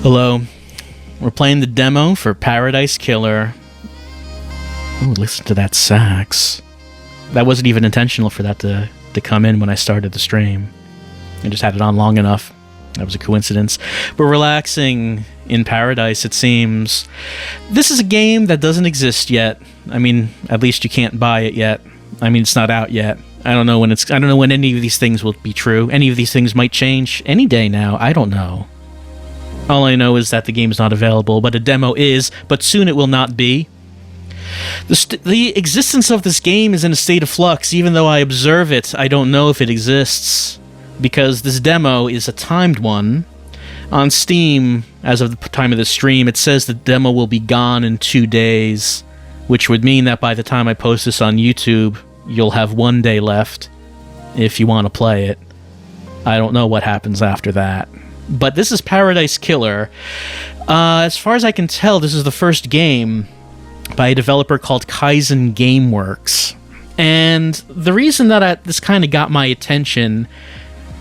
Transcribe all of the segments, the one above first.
Hello. We're playing the demo for Paradise Killer. Ooh, listen to that sax. That wasn't even intentional for that to come in when I started the stream. I just had it on long enough. That was a coincidence. We're relaxing in Paradise, it seems. This is a game that doesn't exist yet. I mean, at least you can't buy it yet. I mean, it's not out yet. I don't know when any of these things will be true. Any of these things might change any day now. I don't know. All I know is that the game is not available, but a demo is, but soon it will not be. The existence of this game is in a state of flux. Even though I observe it, I don't know if it exists, because this demo is a timed one. On Steam, as of the time of the stream, it says the demo will be gone in 2 days, which would mean that by the time I post this on YouTube, you'll have 1 day left if you want to play it. I don't know what happens after that. But this is Paradise Killer. As far as I can tell, this is the first game by a developer called Kaizen Gameworks. And the reason that this kind of got my attention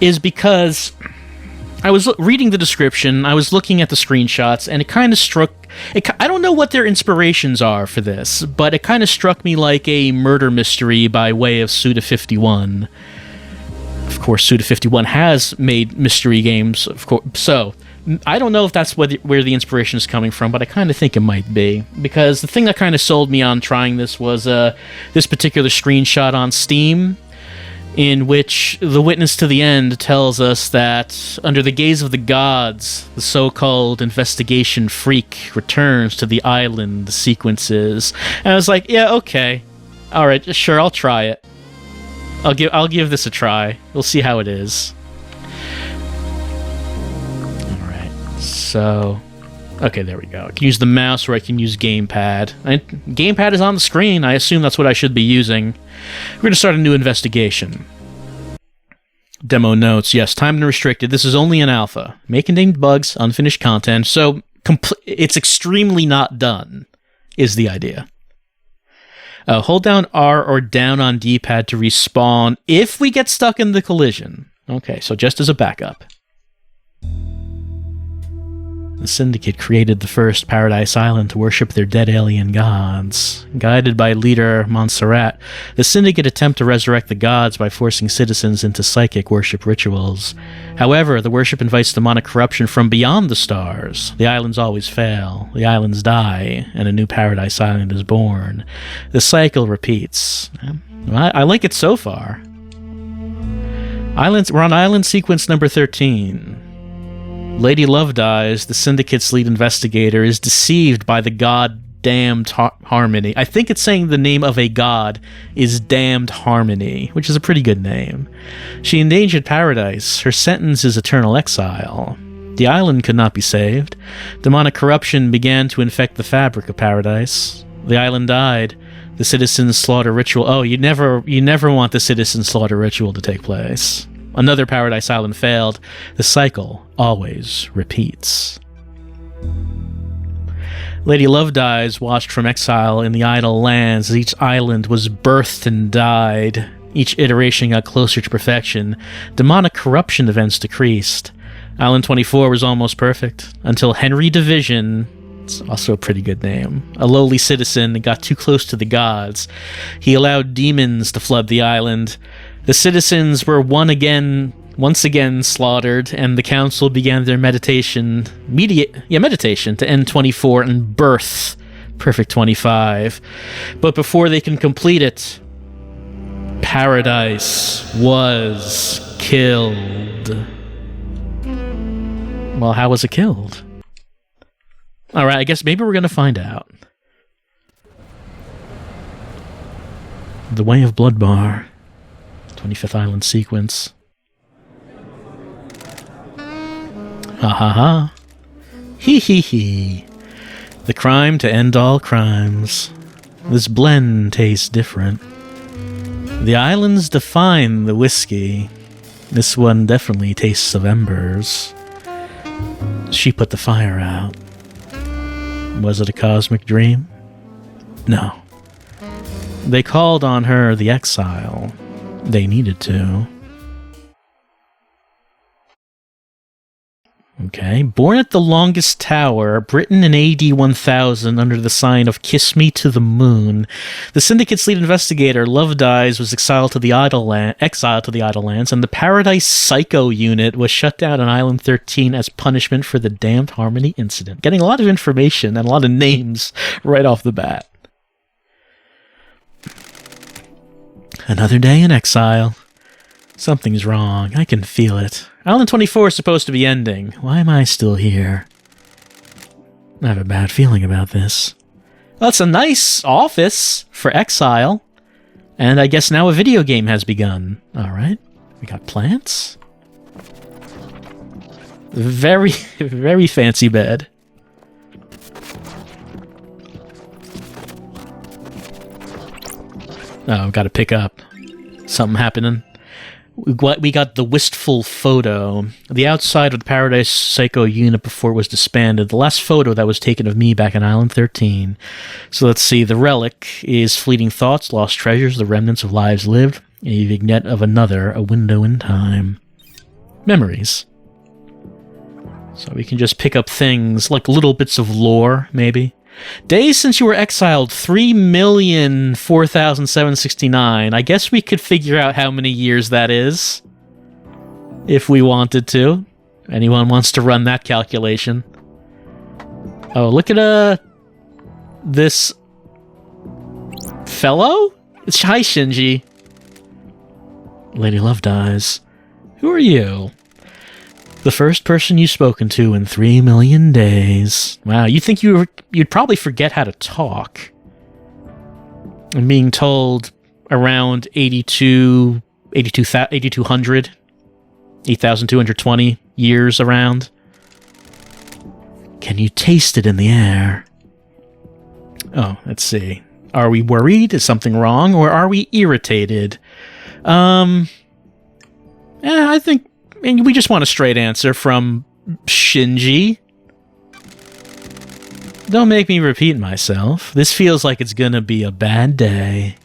is because I was reading the description, I was looking at the screenshots, and it kind of struck... I don't know what their inspirations are for this, but it kind of struck me like a murder mystery by way of Suda51. Of course, Suda51 has made mystery games, of course. So, I don't know if that's where the inspiration is coming from, but I kind of think it might be. Because the thing that kind of sold me on trying this was this particular screenshot on Steam, in which the witness to the end tells us that, under the gaze of the gods, the so-called investigation freak returns to the island the sequences. And I was like, yeah, okay. Alright, sure, I'll try it. I'll give this a try. We'll see how it is. Alright, so... Okay, there we go. I can use the mouse or I can use gamepad. Gamepad is on the screen. I assume that's what I should be using. We're going to start a new investigation. Demo notes. Yes, time and restricted. This is only an alpha. May contain bugs, unfinished content, so it's extremely not done, is the idea. Hold down R or down on D-pad to respawn if we get stuck in the collision. Okay, so just as a backup. The Syndicate created the first Paradise Island to worship their dead alien gods. Guided by leader Montserrat, the Syndicate attempt to resurrect the gods by forcing citizens into psychic worship rituals. However, the worship invites demonic corruption from beyond the stars. The islands always fail, the islands die, and a new Paradise Island is born. The cycle repeats. I like it so far. We're on island sequence number 13. Lady Love dies. The Syndicate's lead investigator is deceived by the god Damned Harmony. I think it's saying the name of a god is Damned Harmony, which is a pretty good name. She endangered paradise. Her sentence is eternal exile. The island could not be saved. Demonic corruption began to infect the fabric of paradise. The island died. The citizen slaughter ritual... Oh, you never want the citizen slaughter ritual to take place. Another Paradise Island failed. The cycle always repeats. Lady Love dies, watched from exile in the idle lands as each island was birthed and died. Each iteration got closer to perfection. Demonic corruption events decreased. Island 24 was almost perfect, until Henry Division, it's also a pretty good name, a lowly citizen, got too close to the gods. He allowed demons to flood the island. The citizens were once again slaughtered, and the council began their meditation to end 24 and birth Perfect 25. But before they can complete it, Paradise was killed. Well, how was it killed? Alright, I guess maybe we're gonna find out. The Way of Bloodbar. 25th Island sequence. Ha ha ha. Hee hee hee. The crime to end all crimes. This blend tastes different. The islands define the whiskey. This one definitely tastes of embers. She put the fire out. Was it a cosmic dream? No. They called on her the Exile. They needed to. Okay. Born at the longest tower, Britain in AD 1000 under the sign of Kiss Me to the Moon. The Syndicate's lead investigator, Lovedyes, was exiled to the Idle Lands, and the Paradise Psycho Unit was shut down on Island 13 as punishment for the Damned Harmony incident. Getting a lot of information and a lot of names right off the bat. Another day in exile. Something's wrong. I can feel it. Island 24 is supposed to be ending. Why am I still here? I have a bad feeling about this. Well, it's a nice office for exile. And I guess now a video game has begun. Alright. We got plants. Very, very fancy bed. Oh, gotta pick up. Something happening. We got the wistful photo. The outside of the Paradise Psycho unit before it was disbanded. The last photo that was taken of me back on Island 13. So let's see. The relic is fleeting thoughts, lost treasures, the remnants of lives lived, a vignette of another, a window in time. Memories. So we can just pick up things like little bits of lore, maybe. Days since you were exiled, 3,004,769. I guess we could figure out how many years that is. If we wanted to. Anyone wants to run that calculation. Oh, look at this fellow? It's hi, Shinji. Lady Lovedyes. Who are you? The first person you've spoken to in 3 million days. Wow, you think you'd probably forget how to talk. I'm being told around 8,200, 8,220 years around. Can you taste it in the air? Oh, let's see. Are we worried? Is something wrong? Or are we irritated? I think we just want a straight answer from Shinji. Don't make me repeat myself. This feels like it's gonna be a bad day.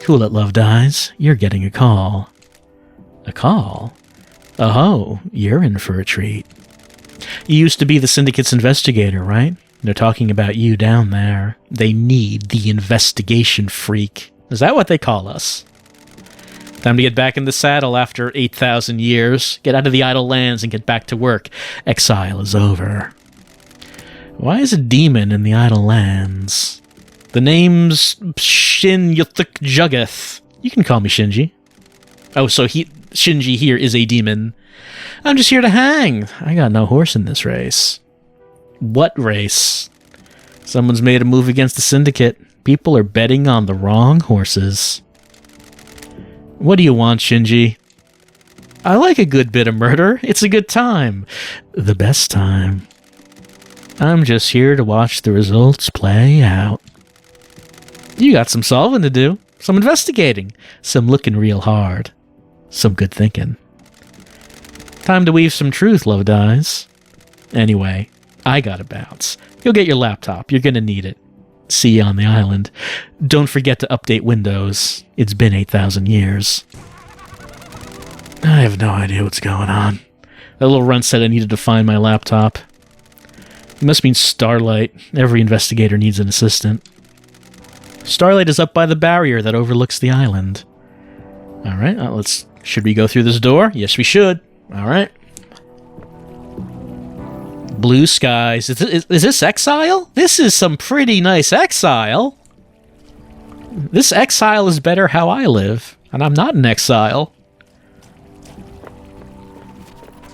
Cool it, Lovedyes. You're getting a call. A call? Oh, you're in for a treat. You used to be the Syndicate's investigator, right? They're talking about you down there. They need the investigation freak. Is that what they call us? Time to get back in the saddle after 8,000 years. Get out of the Idle Lands and get back to work. Exile is over. Why is a demon in the Idle Lands? The name's Shin Yuthuk Juggeth. You can call me Shinji. Oh, so Shinji here is a demon. I'm just here to hang. I got no horse in this race. What race? Someone's made a move against the Syndicate. People are betting on the wrong horses. What do you want, Shinji? I like a good bit of murder. It's a good time. The best time. I'm just here to watch the results play out. You got some solving to do. Some investigating. Some looking real hard. Some good thinking. Time to weave some truth, Lovedyes. Anyway, I gotta bounce. You'll get your laptop. You're gonna need it. See you on the island. Don't forget to update Windows. It's been 8,000 years. I have no idea what's going on. That little runt said I needed to find my laptop. It must mean Starlight. Every investigator needs an assistant. Starlight is up by the barrier that overlooks the island. Alright, should we go through this door? Yes, we should. Alright. Blue skies. Is this exile? This is some pretty nice exile. This exile is better how I live. And I'm not in exile.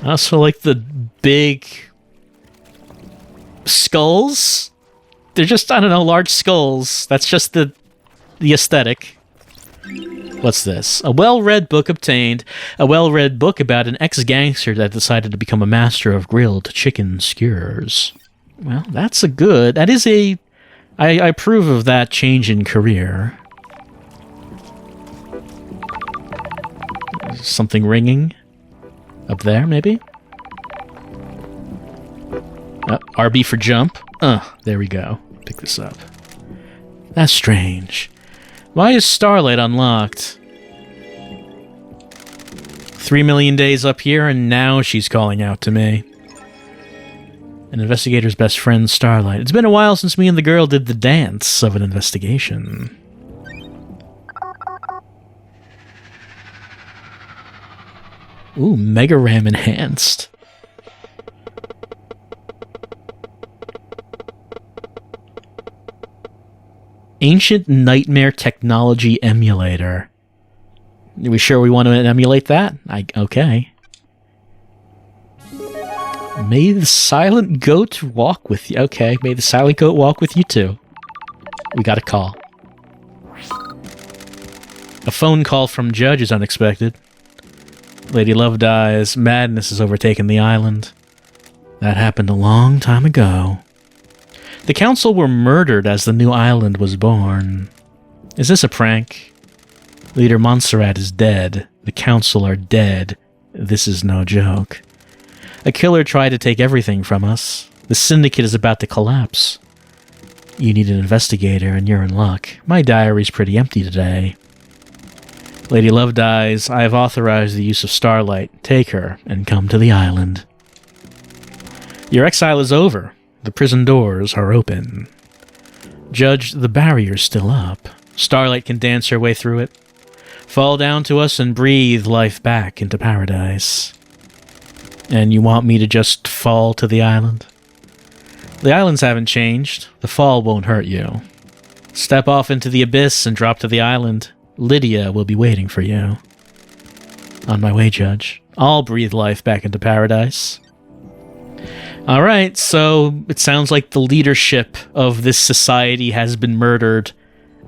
I also like the big skulls. They're just, I don't know, large skulls. That's just the aesthetic. What's this? A well-read book obtained. A well-read book about an ex-gangster that decided to become a master of grilled chicken skewers. Well, that's that is I approve of that change in career. Something ringing? Up there, maybe? RB for jump. There we go. Pick this up. That's strange. Why is Starlight unlocked? 3 million days up here, and now she's calling out to me. An investigator's best friend, Starlight. It's been a while since me and the girl did the dance of an investigation. Ooh, Mega RAM enhanced. Ancient Nightmare Technology Emulator. Are we sure we want to emulate that? Okay. May the silent goat walk with you. Okay, may the silent goat walk with you too. We got a call. A phone call from Judge is unexpected. Lady Love dies. Madness has overtaken the island. That happened a long time ago. The council were murdered as the new island was born. Is this a prank? Leader Montserrat is dead. The council are dead. This is no joke. A killer tried to take everything from us. The syndicate is about to collapse. You need an investigator, and you're in luck. My diary's pretty empty today. Lady Love dies. I have authorized the use of Starlight. Take her, and come to the island. Your exile is over. The prison doors are open. Judge, the barrier's still up. Starlight can dance her way through it. Fall down to us and breathe life back into paradise. And you want me to just fall to the island? The islands haven't changed. The fall won't hurt you. Step off into the abyss and drop to the island. Lydia will be waiting for you. On my way, Judge. I'll breathe life back into paradise. Alright, so it sounds like the leadership of this society has been murdered,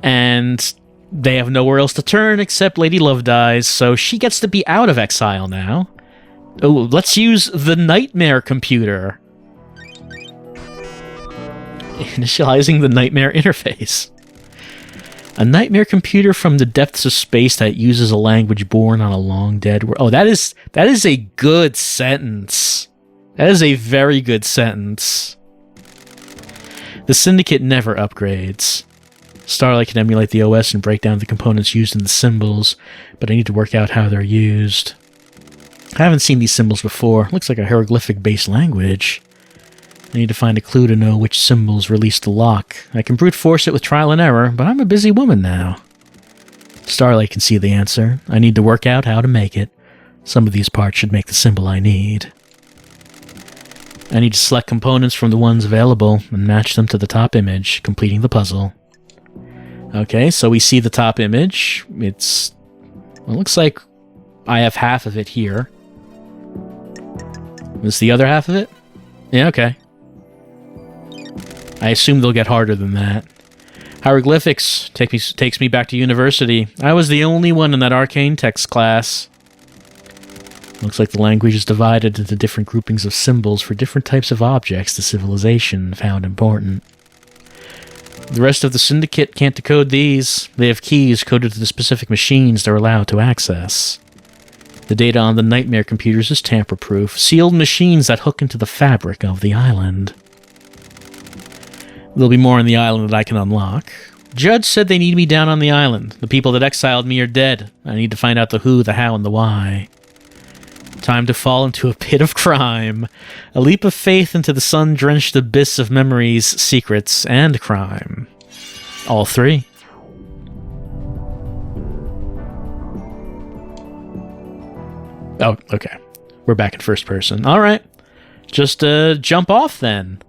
and they have nowhere else to turn except Lady Love dies, so she gets to be out of exile now. Oh, let's use the nightmare computer. Initializing the nightmare interface. A nightmare computer from the depths of space that uses a language born on a long dead world. Oh, that is a good sentence. That is a very good sentence. The Syndicate never upgrades. Starlight can emulate the OS and break down the components used in the symbols, but I need to work out how they're used. I haven't seen these symbols before. Looks like a hieroglyphic-based language. I need to find a clue to know which symbols release the lock. I can brute force it with trial and error, but I'm a busy woman now. Starlight can see the answer. I need to work out how to make it. Some of these parts should make the symbol I need. I need to select components from the ones available and match them to the top image, completing the puzzle. Okay, so we see the top image. It looks like I have half of it here. Is the other half of it? Yeah, okay. I assume they'll get harder than that. Hieroglyphics takes me back to university. I was the only one in that arcane text class. Looks like the language is divided into different groupings of symbols for different types of objects the civilization found important. The rest of the Syndicate can't decode these. They have keys coded to the specific machines they're allowed to access. The data on the nightmare computers is tamper-proof, sealed machines that hook into the fabric of the island. There'll be more on the island that I can unlock. Judge said they need me down on the island. The people that exiled me are dead. I need to find out the who, the how, and the why. Time to fall into a pit of crime. A leap of faith into the sun-drenched abyss of memories, secrets, and crime. All three. Oh, okay. We're back in first person. Alright. Just jump off then.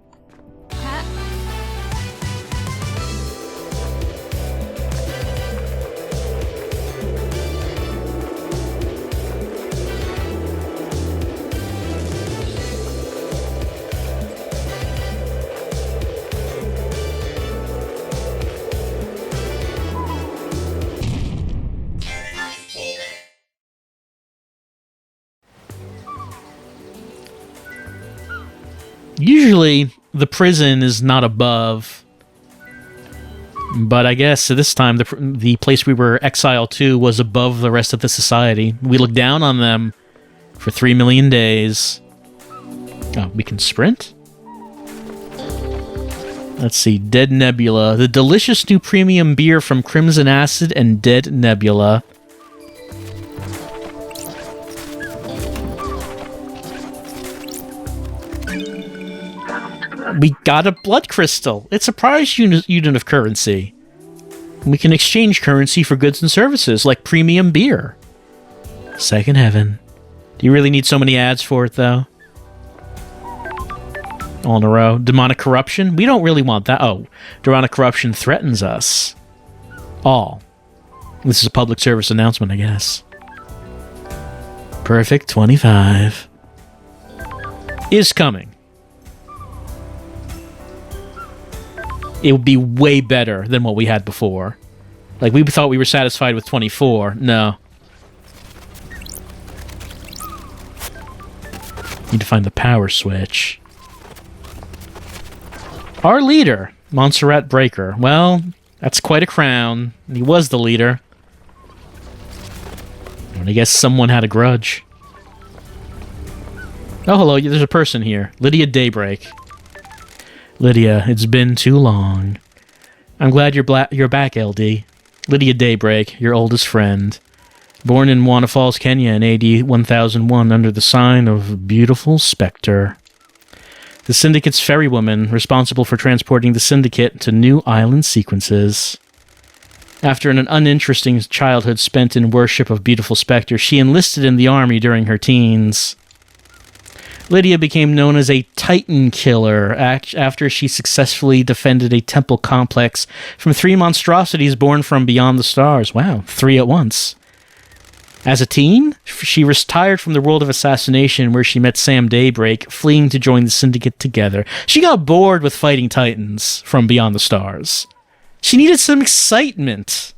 Usually, the prison is not above, but I guess this time the place we were exiled to was above the rest of the society. We looked down on them for 3 million days. Oh, we can sprint? Let's see, Dead Nebula. The delicious new premium beer from Crimson Acid and Dead Nebula. We got a blood crystal. It's a prize unit of currency. We can exchange currency for goods and services, like premium beer. Second heaven. Do you really need so many ads for it, though? All in a row. Demonic corruption? We don't really want that. Oh, demonic corruption threatens us. All. This is a public service announcement, I guess. Perfect 25. Is coming. It would be way better than what we had before. Like, we thought we were satisfied with 24. No. Need to find the power switch. Our leader, Montserrat Breaker. Well, that's quite a crown. He was the leader. And I guess someone had a grudge. Oh, hello, there's a person here. Lydia Daybreak. Lydia, it's been too long. I'm glad you're back, LD. Lydia Daybreak, your oldest friend. Born in Wanna Falls, Kenya in AD 1001 under the sign of Beautiful Spectre. The Syndicate's ferrywoman, responsible for transporting the Syndicate to new island sequences. After an uninteresting childhood spent in worship of Beautiful Spectre, she enlisted in the army during her teens. Lydia became known as a Titan killer after she successfully defended a temple complex from 3 monstrosities born from beyond the stars. Wow, 3 at once. As a teen, she retired from the world of assassination where she met Sam Daybreak, fleeing to join the Syndicate together. She got bored with fighting Titans from beyond the stars. She needed some excitement.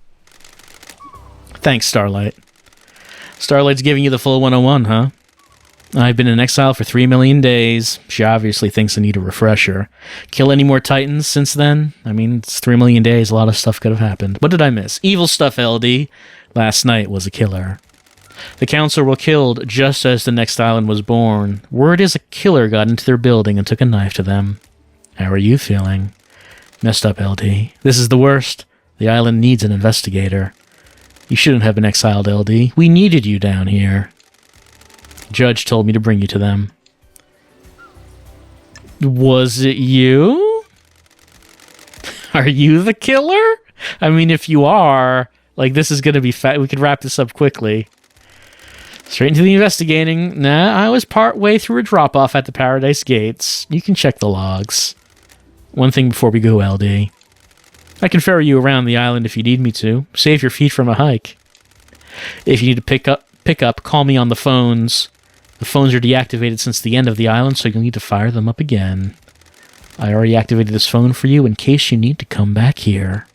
Thanks, Starlight. Starlight's giving you the full 101, huh? I've been in exile for 3 million days. She obviously thinks I need a refresher. Kill any more Titans since then? I mean, it's 3 million days. A lot of stuff could have happened. What did I miss? Evil stuff, LD. Last night was a killer. The council were killed just as the next island was born. Word is a killer got into their building and took a knife to them. How are you feeling? Messed up, LD. This is the worst. The island needs an investigator. You shouldn't have been exiled, LD. We needed you down here. Judge told me to bring you to them. Was it you? Are you the killer? I mean, if you are, like, this is gonna be fat. We could wrap this up quickly. Straight into the investigating. Nah, I was part way through a drop-off at the Paradise Gates. You can check the logs. One thing before we go, LD. I can ferry you around the island if you need me to. Save your feet from a hike. If you need to pick up, call me on the phones. The phones are deactivated since the end of the island, so you'll need to fire them up again. I already activated this phone for you in case you need to come back here.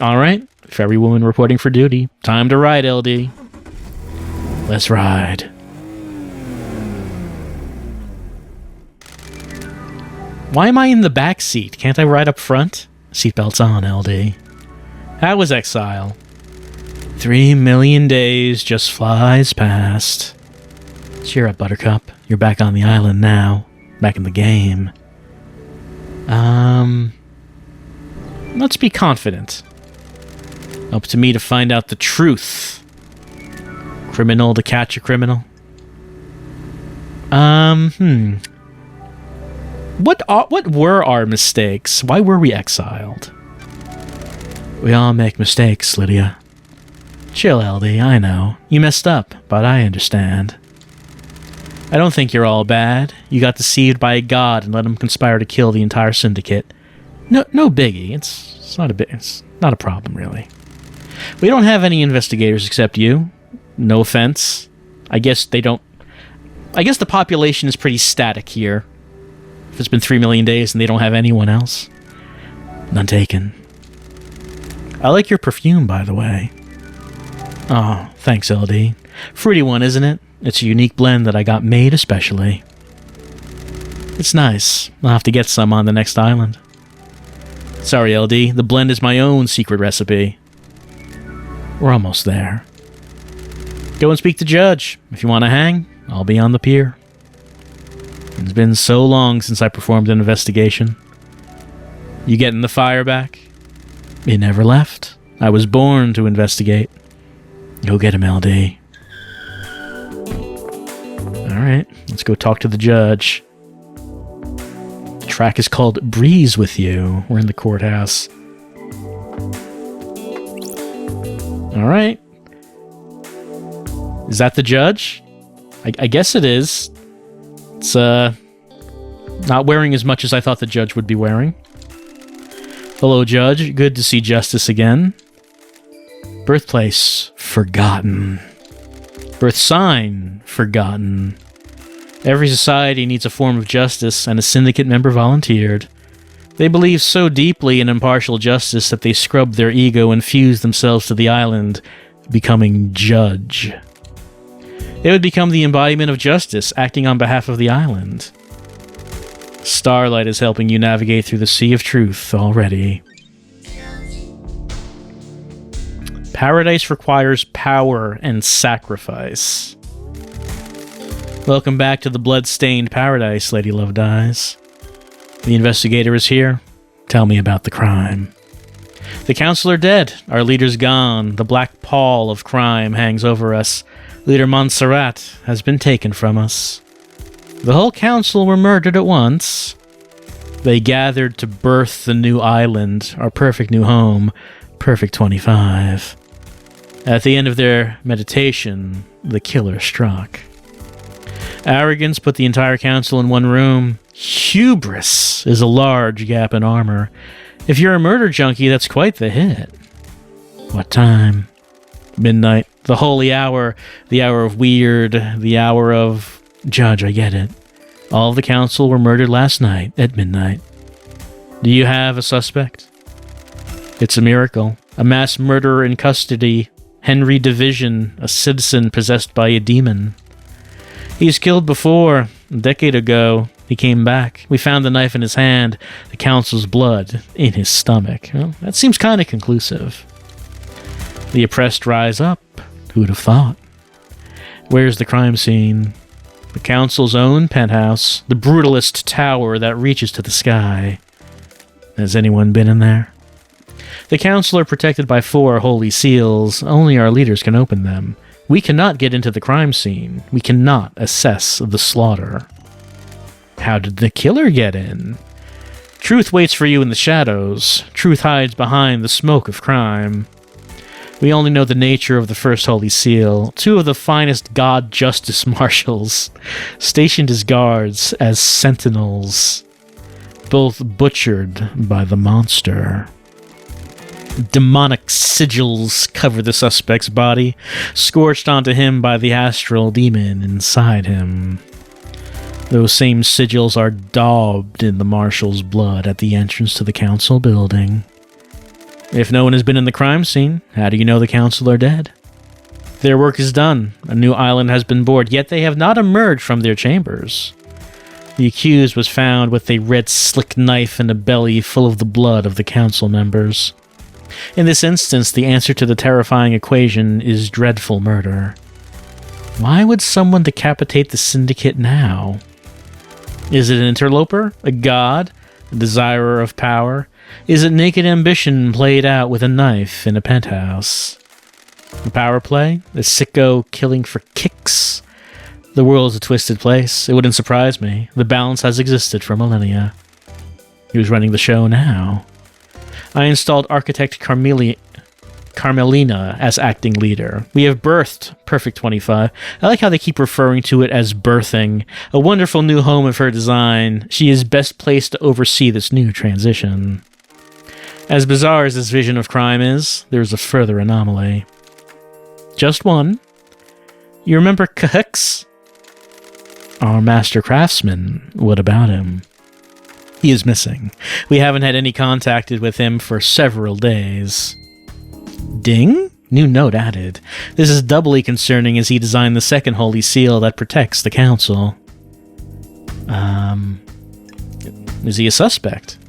Alright, ferrywoman reporting for duty. Time to ride, LD. Let's ride. Why am I in the back seat? Can't I ride up front? Seatbelts on, LD. How was exile? 3 million days just flies past. Cheer up, Buttercup. You're back on the island now. Back in the game. Let's be confident. Up to me to find out the truth. Criminal to catch a criminal. What were our mistakes? Why were we exiled? We all make mistakes, Lydia. Chill, LD, I know. You messed up, but I understand. I don't think you're all bad. You got deceived by a god and let him conspire to kill the entire syndicate. No biggie. It's not a problem, really. We don't have any investigators except you. No offense. I guess the population is pretty static here. If it's been 3 million days and they don't have anyone else. None taken. I like your perfume, by the way. Oh, thanks, LD. Fruity one, isn't it? It's a unique blend that I got made especially. It's nice. I'll have to get some on the next island. Sorry, LD. The blend is my own secret recipe. We're almost there. Go and speak to Judge. If you want to hang, I'll be on the pier. It's been so long since I performed an investigation. You getting the fire back? It never left. I was born to investigate. Go get him, LD. Alright, let's go talk to the judge. track is called Breeze With You. We're in the courthouse. All right. Is that the judge? I guess it is. It's not wearing as much as I thought the judge would be wearing. Hello, Judge. Good to see justice again. Birthplace, forgotten. Birth sign, forgotten. Every society needs a form of justice, and a syndicate member volunteered. They believe so deeply in impartial justice that they scrubbed their ego and fused themselves to the island, becoming judge. They would become the embodiment of justice, acting on behalf of the island. Starlight is helping you navigate through the sea of truth already. Paradise requires power and sacrifice. Welcome back to the blood-stained paradise, Lady Love Dies. The investigator is here. Tell me about the crime. The council are dead. Our leader's gone. The black pall of crime hangs over us. Leader Montserrat has been taken from us. The whole council were murdered at once. They gathered to birth the new island, our perfect new home, Perfect 25. At the end of their meditation, the killer struck. Arrogance put the entire council in one room. Hubris is a large gap in armor. If you're a murder junkie, that's quite the hit. What time? Midnight. The holy hour. The hour of weird. The hour of... Judge, I get it. All of the council were murdered last night at midnight. Do you have a suspect? It's a miracle. A mass murderer in custody. Henry Division, a citizen possessed by a demon. He's killed before. A decade ago, he came back. We found the knife in his hand, the council's blood in his stomach. Well, that seems kind of conclusive. The oppressed rise up. Who would have thought? Where's the crime scene? The council's own penthouse, the brutalist tower that reaches to the sky. Has anyone been in there? The council are protected by 4 holy seals. Only our leaders can open them. We cannot get into the crime scene. We cannot assess the slaughter. How did the killer get in? Truth waits for you in the shadows. Truth hides behind the smoke of crime. We only know the nature of the first holy seal. 2 of the finest god justice marshals, stationed as guards, as sentinels, both butchered by the monster. Demonic sigils cover the suspect's body, scorched onto him by the astral demon inside him. Those same sigils are daubed in the marshal's blood at the entrance to the council building. If no one has been in the crime scene, how do you know the council are dead? Their work is done. A new island has been bored, yet they have not emerged from their chambers. The accused was found with a red slick knife and a belly full of the blood of the council members. In this instance, the answer to the terrifying equation is dreadful murder. Why would someone decapitate the syndicate now? Is it an interloper? A god? A desirer of power? Is it naked ambition played out with a knife in a penthouse? A power play? A sicko killing for kicks? The world is a twisted place. It wouldn't surprise me. The balance has existed for millennia. Who's running the show now? I installed architect Carmelina as acting leader. We have birthed Perfect 25. I like how they keep referring to it as birthing. A wonderful new home of her design. She is best placed to oversee this new transition. As bizarre as this vision of crime is, there is a further anomaly. Just one. You remember Kahux? Our master craftsman. What about him? He is missing. We haven't had any contact with him for several days. Ding? New note added. This is doubly concerning as he designed the second holy seal that protects the council. Is he a suspect?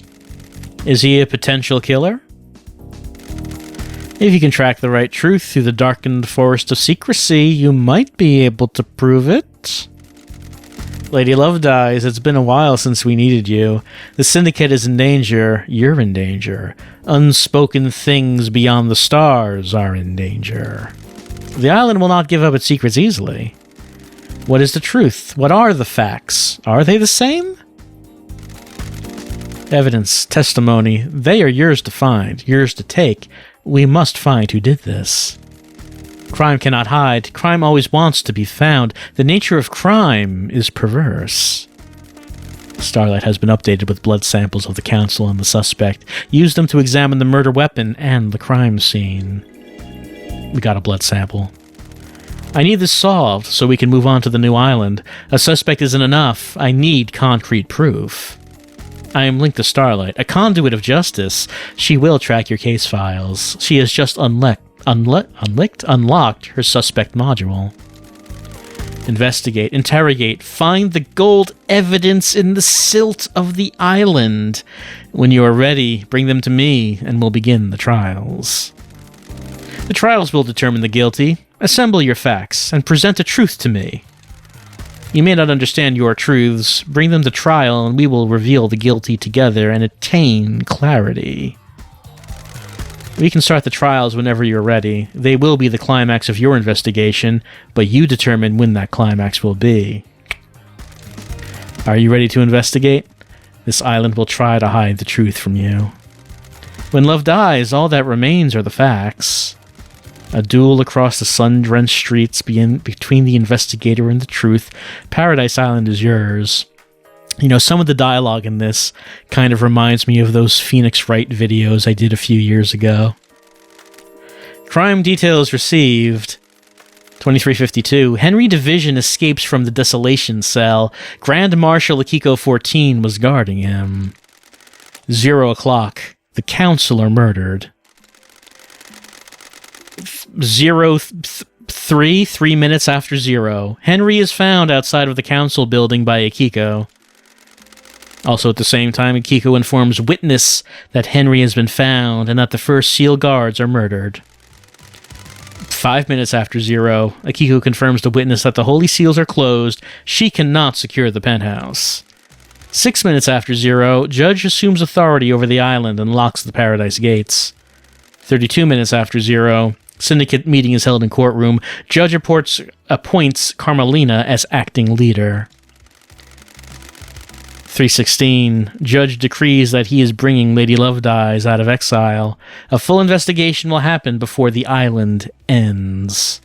Is he a potential killer? If you can track the right truth through the darkened forest of secrecy, you might be able to prove it. Lady Love Dies, it's been a while since we needed you. The Syndicate is in danger. You're in danger. Unspoken things beyond the stars are in danger. The island will not give up its secrets easily. What is the truth? What are the facts? Are they the same? Evidence, testimony, they are yours to find, yours to take. We must find who did this. Crime cannot hide. Crime always wants to be found. The nature of crime is perverse. Starlight has been updated with blood samples of the council and the suspect. Use them to examine the murder weapon and the crime scene. We got a blood sample. I need this solved so we can move on to the new island. A suspect isn't enough. I need concrete proof. I am linked to Starlight, a conduit of justice. She will track your case files. She has just unlocked her suspect module. Investigate, interrogate, find the gold evidence in the silt of the island. When you are ready, bring them to me, and we'll begin the trials. The trials will determine the guilty. Assemble your facts, and present a truth to me. You may not understand your truths. Bring them to trial, and we will reveal the guilty together and attain clarity. We can start the trials whenever you're ready. They will be the climax of your investigation, but you determine when that climax will be. Are you ready to investigate? This island will try to hide the truth from you. When love dies, all that remains are the facts. A duel across the sun-drenched streets between the investigator and the truth. Paradise Island is yours. You know, some of the dialogue in this kind of reminds me of those Phoenix Wright videos I did a few years ago. Crime details received. 2352. Henry Division escapes from the desolation cell. Grand Marshal Akiko 14 was guarding him. 0 o'clock. The counselor murdered. 3 minutes after 0. Henry is found outside of the council building by Akiko. Also at the same time, Akiko informs witness that Henry has been found and that the first SEAL guards are murdered. 5 minutes after 0, Akiko confirms to witness that the Holy Seals are closed. She cannot secure the penthouse. 6 minutes after 0, Judge assumes authority over the island and locks the Paradise Gates. 32 minutes after 0, Syndicate meeting is held in courtroom. Judge appoints Carmelina as acting leader. 316. Judge decrees that he is bringing Lady Love Dies out of exile. A full investigation will happen before the island ends.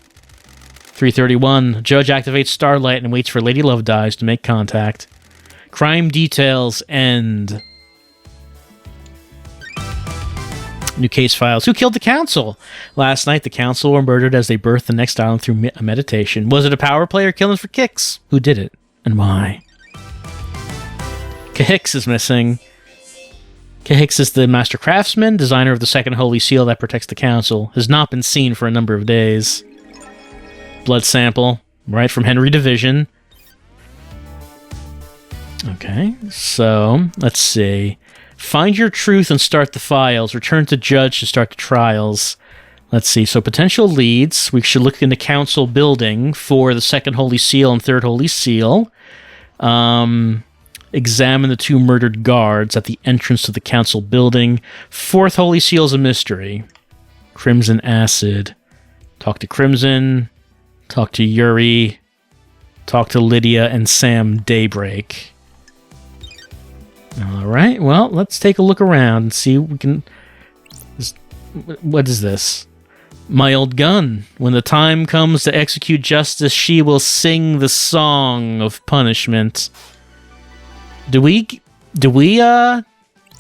331. Judge activates Starlight and waits for Lady Love Dies to make contact. Crime details end. New case files. Who killed the council? Last night, the council were murdered as they birthed the next island through meditation. Was it a power player killing for kicks? Who did it? And why? Kahix is missing. Kahix is the master craftsman, designer of the second holy seal that protects the council. Has not been seen for a number of days. Blood sample. Right from Henry Division. Okay, so let's see. Find your truth and start the files. Return to judge to start the trials. Let's see. So potential leads. We should look in the council building for the second holy seal and third holy seal. Examine the 2 murdered guards at the entrance to the council building. Fourth holy seal is a mystery. Crimson Acid. Talk to Crimson. Talk to Yuri. Talk to Lydia and Sam Daybreak. All right, well, let's take a look around and see if we can... What is this? My old gun. When the time comes to execute justice, she will sing the song of punishment. Do we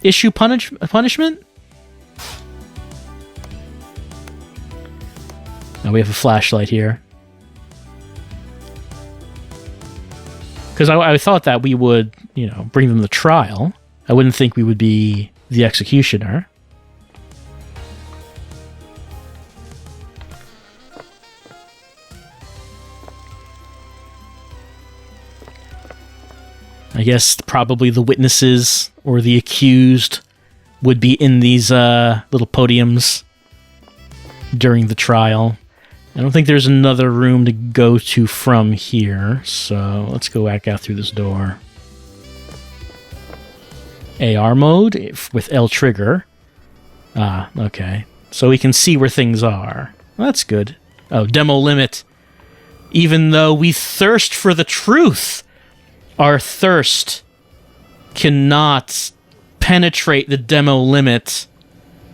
issue punishment? Now we have a flashlight here. Because I thought that we would, bring them to trial. I wouldn't think we would be the executioner. I guess probably the witnesses or the accused would be in these little podiums during the trial. I don't think there's another room to go to from here, so let's go back out through this door. AR mode with L trigger. Ah, okay. So we can see where things are. Well, that's good. Oh, demo limit. Even though we thirst for the truth, our thirst cannot penetrate the demo limit.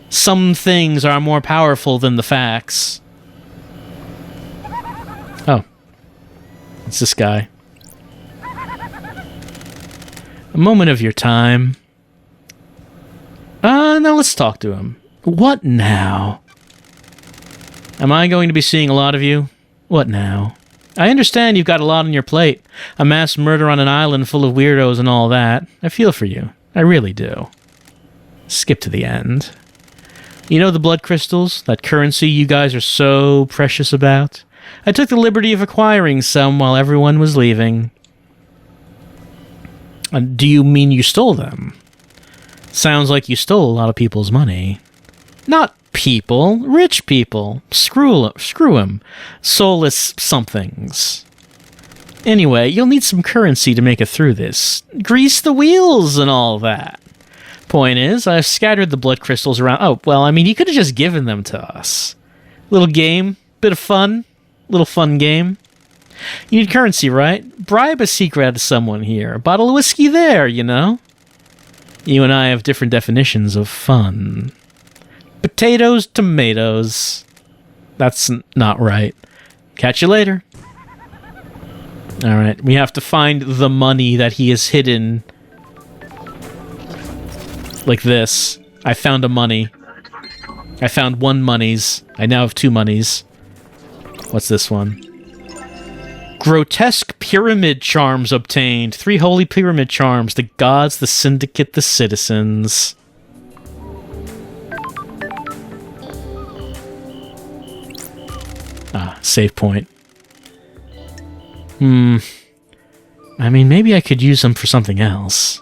Some things are more powerful than the facts. Oh. It's this guy. A moment of your time. No, let's talk to him. What now? Am I going to be seeing a lot of you? What now? I understand you've got a lot on your plate. A mass murder on an island full of weirdos and all that. I feel for you. I really do. Skip to the end. You know the blood crystals? That currency you guys are so precious about? I took the liberty of acquiring some while everyone was leaving. Do you mean you stole them? Sounds like you stole a lot of people's money. Not people. Rich people. Screw 'em. Soulless somethings. Anyway, you'll need some currency to make it through this. Grease the wheels and all that. Point is, I've scattered the blood crystals around. Oh, well, I mean, you could have just given them to us. Little game. Bit of fun. Little fun game. You need currency, right? Bribe a secret out of someone here. A bottle of whiskey there, you know? You and I have different definitions of fun. Potatoes, tomatoes. That's not right. Catch you later. Alright, we have to find the money that he has hidden. Like this. I found a money. I found one monies. I now have two monies. What's this one? Grotesque pyramid charms obtained. 3 holy pyramid charms. The gods, the syndicate, the citizens. Ah, save point. I mean, maybe I could use them for something else.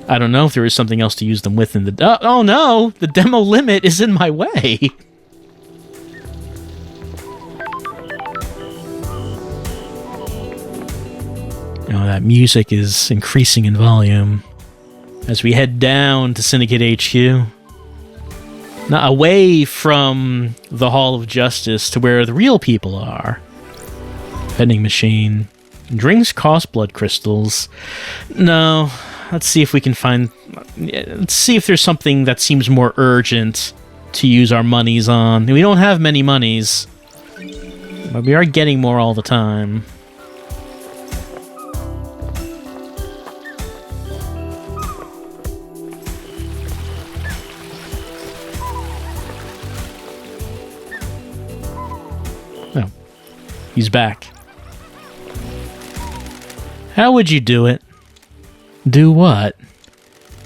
I don't know if there is something else to use them with in the... oh no! The demo limit is in my way! Oh, that music is increasing in volume as we head down to Syndicate HQ. Now, away from the Hall of Justice to where the real people are. Vending machine. Drinks cost blood crystals. No, let's see if we can find... let's see if there's something that seems more urgent to use our monies on. We don't have many monies, but we are getting more all the time. Oh, he's back. How would you do it? Do what?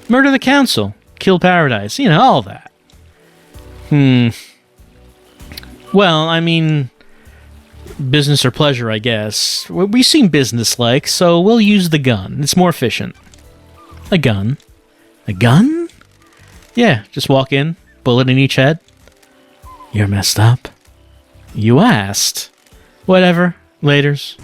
Murder the council. Kill Paradise. You know, all that. Well, I mean... business or pleasure, I guess. We seem business-like, so we'll use the gun. It's more efficient. A gun? A gun? Yeah, just walk in, bullet in each head. You're messed up. You asked. Whatever. Laters.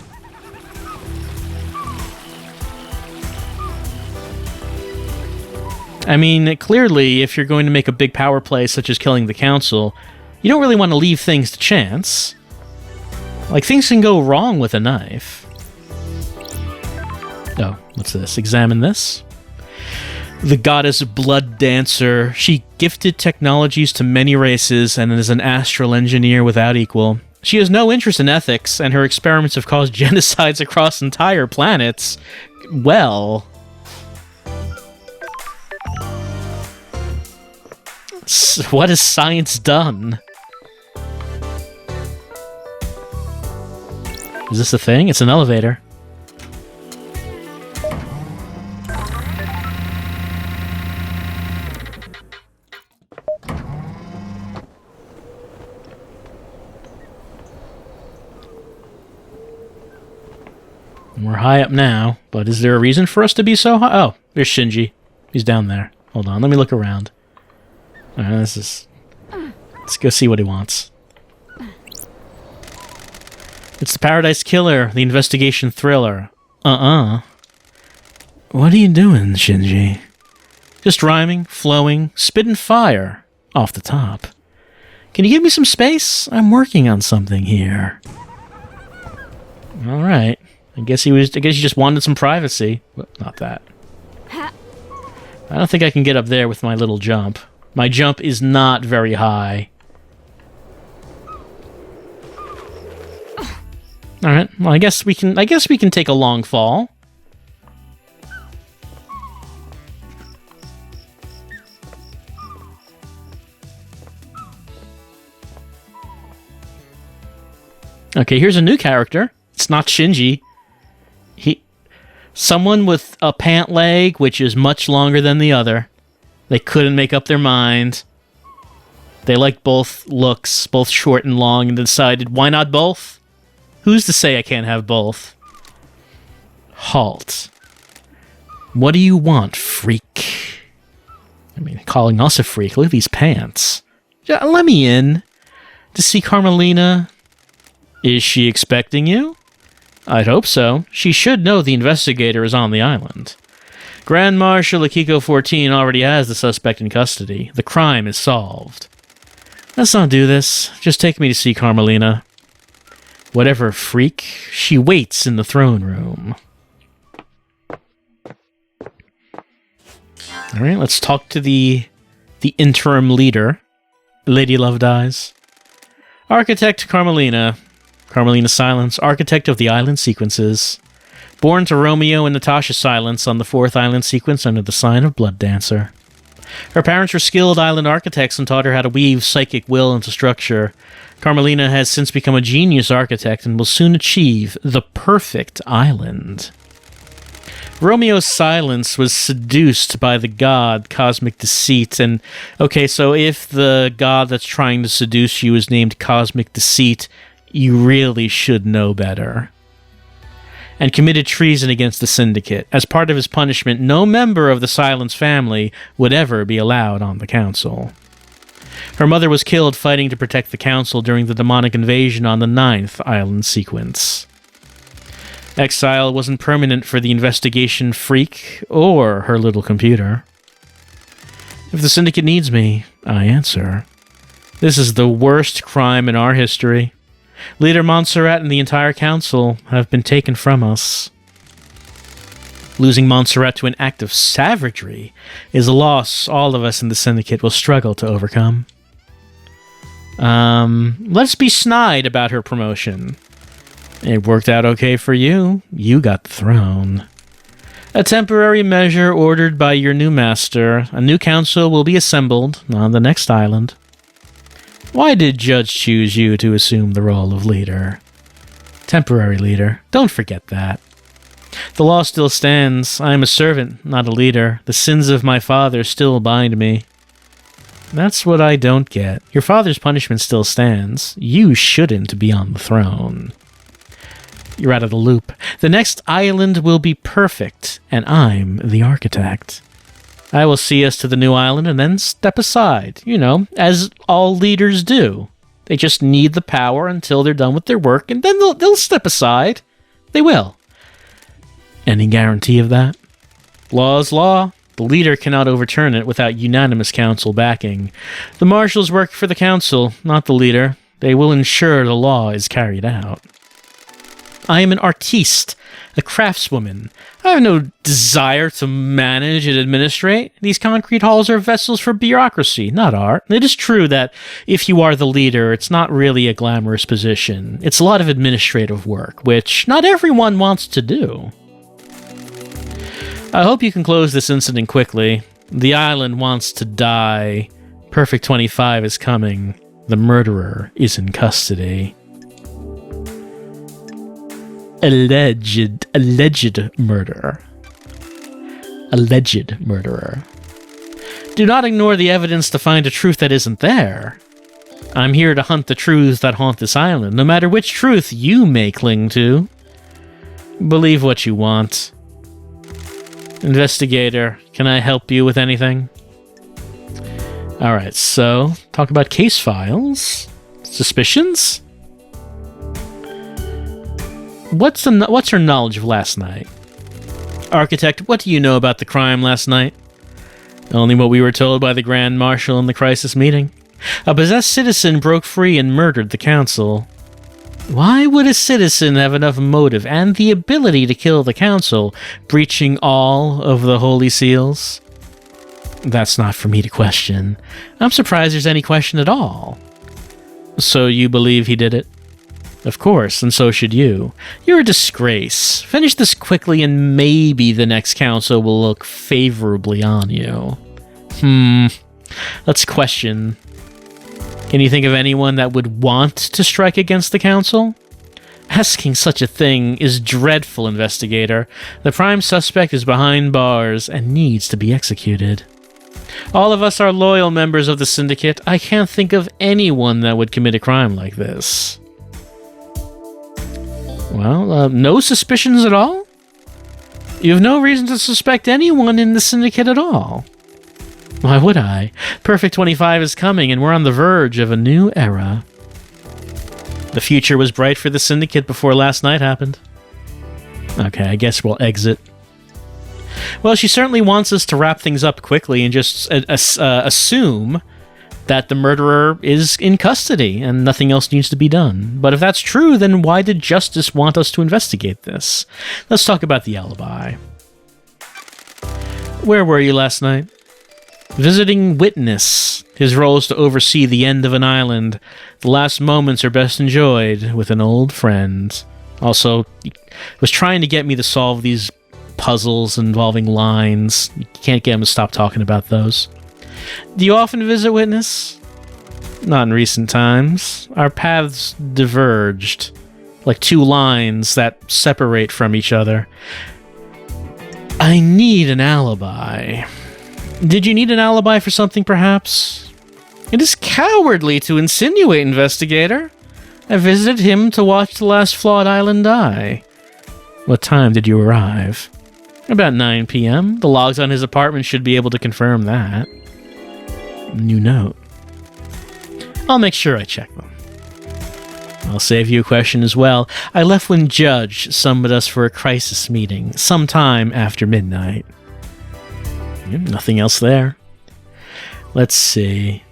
I mean, clearly, if you're going to make a big power play such as killing the council, you don't really want to leave things to chance. Like, things can go wrong with a knife. Oh, what's this? Examine this. The goddess Blood Dancer. She gifted technologies to many races and is an astral engineer without equal. She has no interest in ethics, and her experiments have caused genocides across entire planets. Well... what has science done? Is this a thing? It's an elevator. We're high up now, but is there a reason for us to be so high? Oh, there's Shinji. He's down there. Hold on, let me look around. Let's go see what he wants. It's the Paradise Killer, the investigation thriller. What are you doing, Shinji? Just rhyming, flowing, spitting fire off the top. Can you give me some space? I'm working on something here. All right. I guess you just wanted some privacy. Well, not that. I don't think I can get up there with my little jump. My jump is not very high. All right. Well, I guess we can take a long fall. Okay, here's a new character. It's not Shinji. Someone with a pant leg, which is much longer than the other. They couldn't make up their mind. They liked both looks, both short and long, and decided, why not both? Who's to say I can't have both? Halt. What do you want, freak? I mean, calling us a freak. Look at these pants. Let me in. To see Carmelina. Is she expecting you? I'd hope so. She should know the investigator is on the island. Grand Marshal Akiko 14 already has the suspect in custody. The crime is solved. Let's not do this. Just take me to see Carmelina. Whatever freak, she waits in the throne room. Alright, let's talk to the interim leader. Lady Love Dies. Architect Carmelina. Carmelina Silence, architect of the island sequences. Born to Romeo and Natasha Silence on the 4th island sequence under the sign of Blood Dancer. Her parents were skilled island architects and taught her how to weave psychic will into structure. Carmelina has since become a genius architect and will soon achieve the perfect island. Romeo's Silence was seduced by the god Cosmic Deceit, and okay, so if the god that's trying to seduce you is named Cosmic Deceit, you really should know better. And committed treason against the Syndicate. As part of his punishment, no member of the Silence family would ever be allowed on the Council. Her mother was killed fighting to protect the Council during the demonic invasion on the 9th island sequence. Exile wasn't permanent for the investigation freak or her little computer. If the Syndicate needs me, I answer. This is the worst crime in our history. Leader Montserrat and the entire council have been taken from us. Losing Montserrat to an act of savagery is a loss all of us in the Syndicate will struggle to overcome. Let's be snide about her promotion. It worked out okay for you. You got the throne. A temporary measure ordered by your new master. A new council will be assembled on the next island. Why did Judge choose you to assume the role of leader? Temporary leader. Don't forget that. The law still stands. I am a servant, not a leader. The sins of my father still bind me. That's what I don't get. Your father's punishment still stands. You shouldn't be on the throne. You're out of the loop. The next island will be perfect, and I'm the architect. I will see us to the new island and then step aside, as all leaders do. They just need the power until they're done with their work, and then they'll step aside. They will. Any guarantee of that? Law is law. The leader cannot overturn it without unanimous council backing. The marshals work for the council, not the leader. They will ensure the law is carried out. I am an artiste, a craftswoman. I have no desire to manage and administrate. These concrete halls are vessels for bureaucracy, not art. It is true that if you are the leader, it's not really a glamorous position. It's a lot of administrative work, which not everyone wants to do. I hope you can close this incident quickly. The island wants to die. Perfect 25 is coming. The murderer is in custody. Alleged murder. Alleged murderer. Do not ignore the evidence to find a truth that isn't there. I'm here to hunt the truths that haunt this island, no matter which truth you may cling to. Believe what you want. Investigator, can I help you with anything? Alright, so, talk about case files. Suspicions? What's her knowledge of last night? Architect, what do you know about the crime last night? Only what we were told by the Grand Marshal in the crisis meeting. A possessed citizen broke free and murdered the council. Why would a citizen have enough motive and the ability to kill the council, breaching all of the holy seals? That's not for me to question. I'm surprised there's any question at all. So you believe he did it? Of course, and so should you. You're a disgrace. Finish this quickly and maybe the next council will look favorably on you. Let's question. Can you think of anyone that would want to strike against the council? Asking such a thing is dreadful, investigator. The prime suspect is behind bars and needs to be executed. All of us are loyal members of the syndicate. I can't think of anyone that would commit a crime like this. Well, no suspicions at all? You have no reason to suspect anyone in the syndicate at all. Why would I? Perfect 25 is coming, and we're on the verge of a new era. The future was bright for the syndicate before last night happened. Okay, I guess we'll exit. Well, she certainly wants us to wrap things up quickly and just assume that the murderer is in custody and nothing else needs to be done. But if that's true, then why did Justice want us to investigate this? Let's talk about the alibi. Where were you last night? Visiting Witness. His role is to oversee the end of an island. The last moments are best enjoyed with an old friend. Also, he was trying to get me to solve these puzzles involving lines. You can't get him to stop talking about those. Do you often visit Witness? Not in recent times. Our paths diverged, like two lines that separate from each other. I need an alibi. Did you need an alibi for something, perhaps? It is cowardly to insinuate, investigator. I visited him to watch the last flawed island die. What time did you arrive? About 9 p.m. The logs on his apartment should be able to confirm that. New note. I'll make sure I check them. I'll save you a question as well. I left when Judge summoned us for a crisis meeting, sometime after midnight. Nothing else there. Let's see.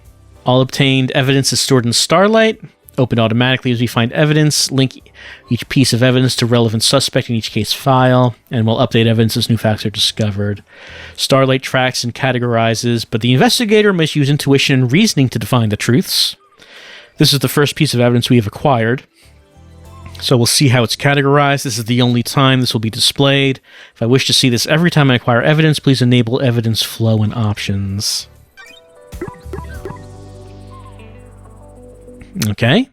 All obtained evidence is stored in Starlight. Open automatically as we find evidence. Link each piece of evidence to relevant suspect in each case file. And we'll update evidence as new facts are discovered. Starlight tracks and categorizes, but the investigator must use intuition and reasoning to define the truths. This is the first piece of evidence we have acquired. So we'll see how it's categorized. This is the only time this will be displayed. If I wish to see this every time I acquire evidence, please enable evidence flow and options. Okay.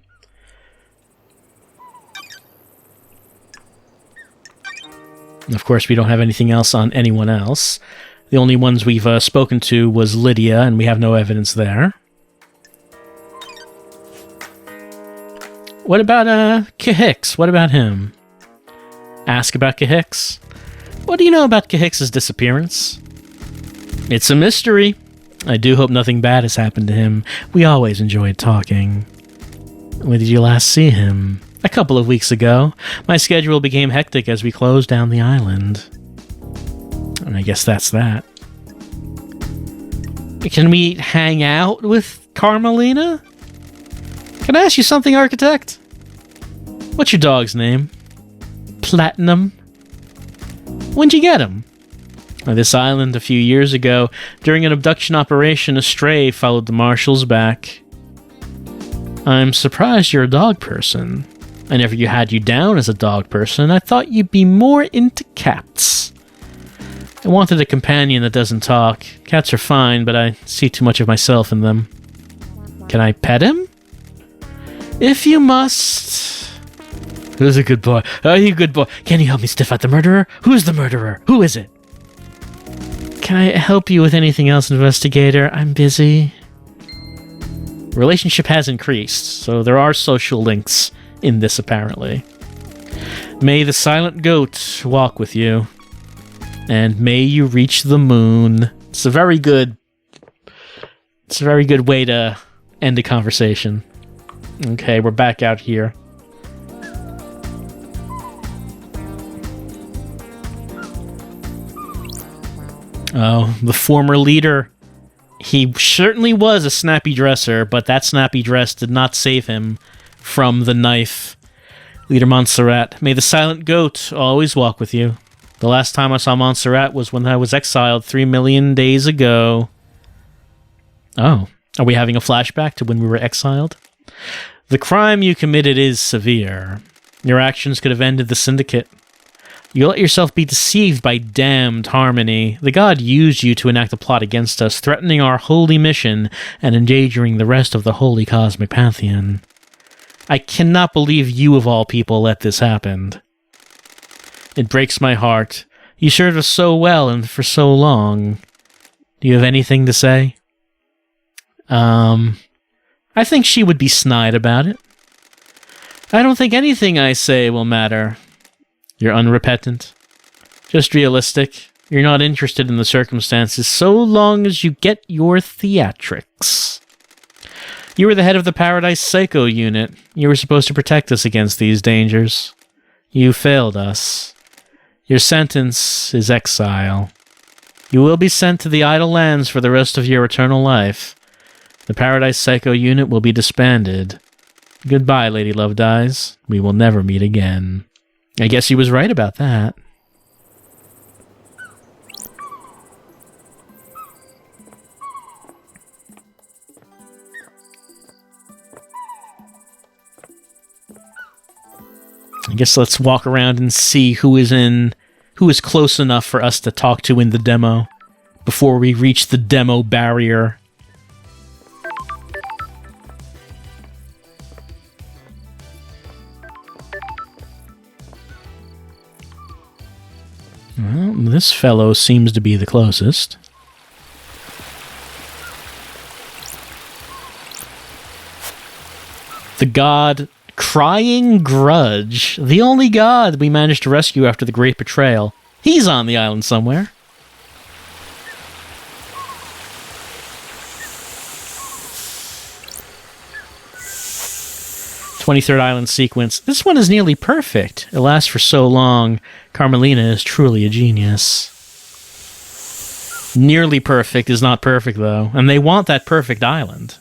Of course, we don't have anything else on anyone else. The only ones we've spoken to was Lydia, and we have no evidence there. What about Kahix? What about him? Ask about Kahix. What do you know about Kahix's disappearance? It's a mystery. I do hope nothing bad has happened to him. We always enjoyed talking. When did you last see him? A couple of weeks ago. My schedule became hectic as we closed down the island. And I guess that's that. Can we hang out with Carmelina? Can I ask you something, Architect? What's your dog's name? Platinum? When'd you get him? On this island a few years ago, during an abduction operation, a stray followed the marshals back. I'm surprised you're a dog person. I never had you down as a dog person. I thought you'd be more into cats. I wanted a companion that doesn't talk. Cats are fine, but I see too much of myself in them. Can I pet him? If you must. Who's a good boy? Are you a good boy? Can you help me sniff out the murderer? Who's the murderer? Who is it? Can I help you with anything else, investigator? I'm busy. Relationship has increased, so there are social links in this, apparently. May the silent goat walk with you, and may you reach the moon. It's a very good way to end a conversation. Okay, we're back out here. Oh, the former leader. He certainly was a snappy dresser, but that snappy dress did not save him from the knife. Leader Montserrat, may the silent goat always walk with you. The last time I saw Montserrat was when I was exiled 3 million days ago. Oh, are we having a flashback to when we were exiled? The crime you committed is severe. Your actions could have ended the Syndicate. You let yourself be deceived by damned Harmony. The god used you to enact a plot against us, threatening our holy mission and endangering the rest of the holy cosmic pantheon. I cannot believe you of all people let this happen. It breaks my heart. You served us so well and for so long. Do you have anything to say? I think she would be snide about it. I don't think anything I say will matter. You're unrepentant. Just realistic. You're not interested in the circumstances so long as you get your theatrics. You were the head of the Paradise Psycho unit. You were supposed to protect us against these dangers. You failed us. Your sentence is exile. You will be sent to the Idle Lands for the rest of your eternal life. The Paradise Psycho unit will be disbanded. Goodbye, Lady Love Dies. We will never meet again. I guess he was right about that. I guess let's walk around and see who is close enough for us to talk to in the demo before we reach the demo barrier. Well, this fellow seems to be the closest. The god Crying Grudge, the only god we managed to rescue after the Great Betrayal. He's on the island somewhere. "23rd Island sequence. This one is nearly perfect. It lasts for so long. Carmelina is truly a genius." Nearly perfect is not perfect, though. And they want that perfect island.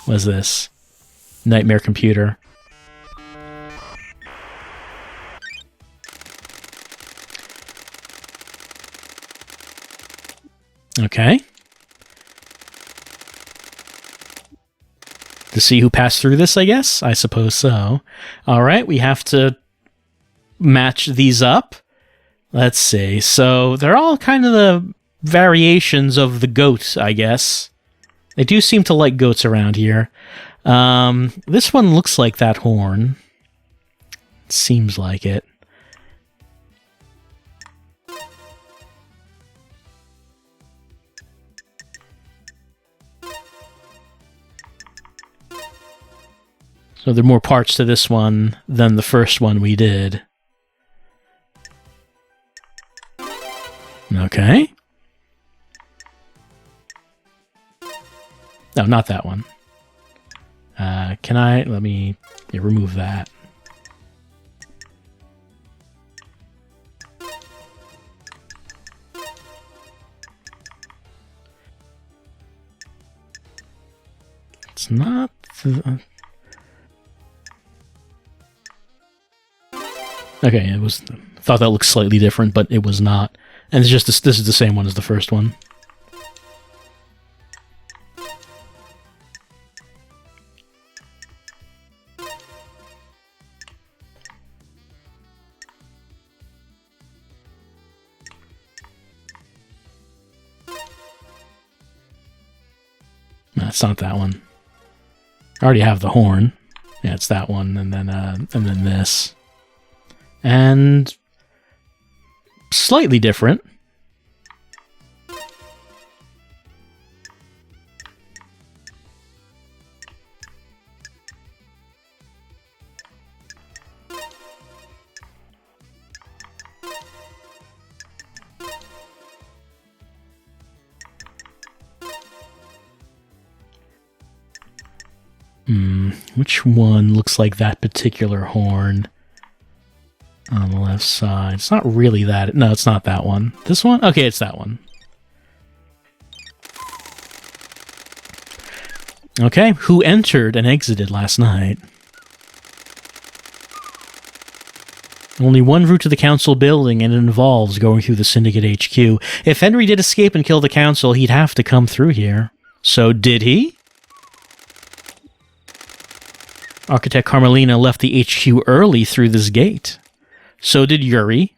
What is this? Nightmare computer. Okay. To see who passed through this, I guess? I suppose so. Alright, we have to match these up. Let's see. So, they're all kind of the variations of the goat, I guess. They do seem to like goats around here. This one looks like that horn. Seems like it. So there are more parts to this one than the first one we did. Okay. No, not that one. Can I... Let me remove that. It's not... Okay, it was... thought that looked slightly different, but it was not. And it's just... This is the same one as the first one. No, it's not that one. I already have the horn. Yeah, it's that one, and then this. And slightly different. Which one looks like that particular horn? On the left side. It's not really that. No, it's not that one. This one? Okay, it's that one. Okay, who entered and exited last night? Only one route to the council building, and it involves going through the Syndicate HQ. If Henry did escape and kill the council, he'd have to come through here. So did he? Architect Carmelina left the HQ early through this gate. So did Yuri.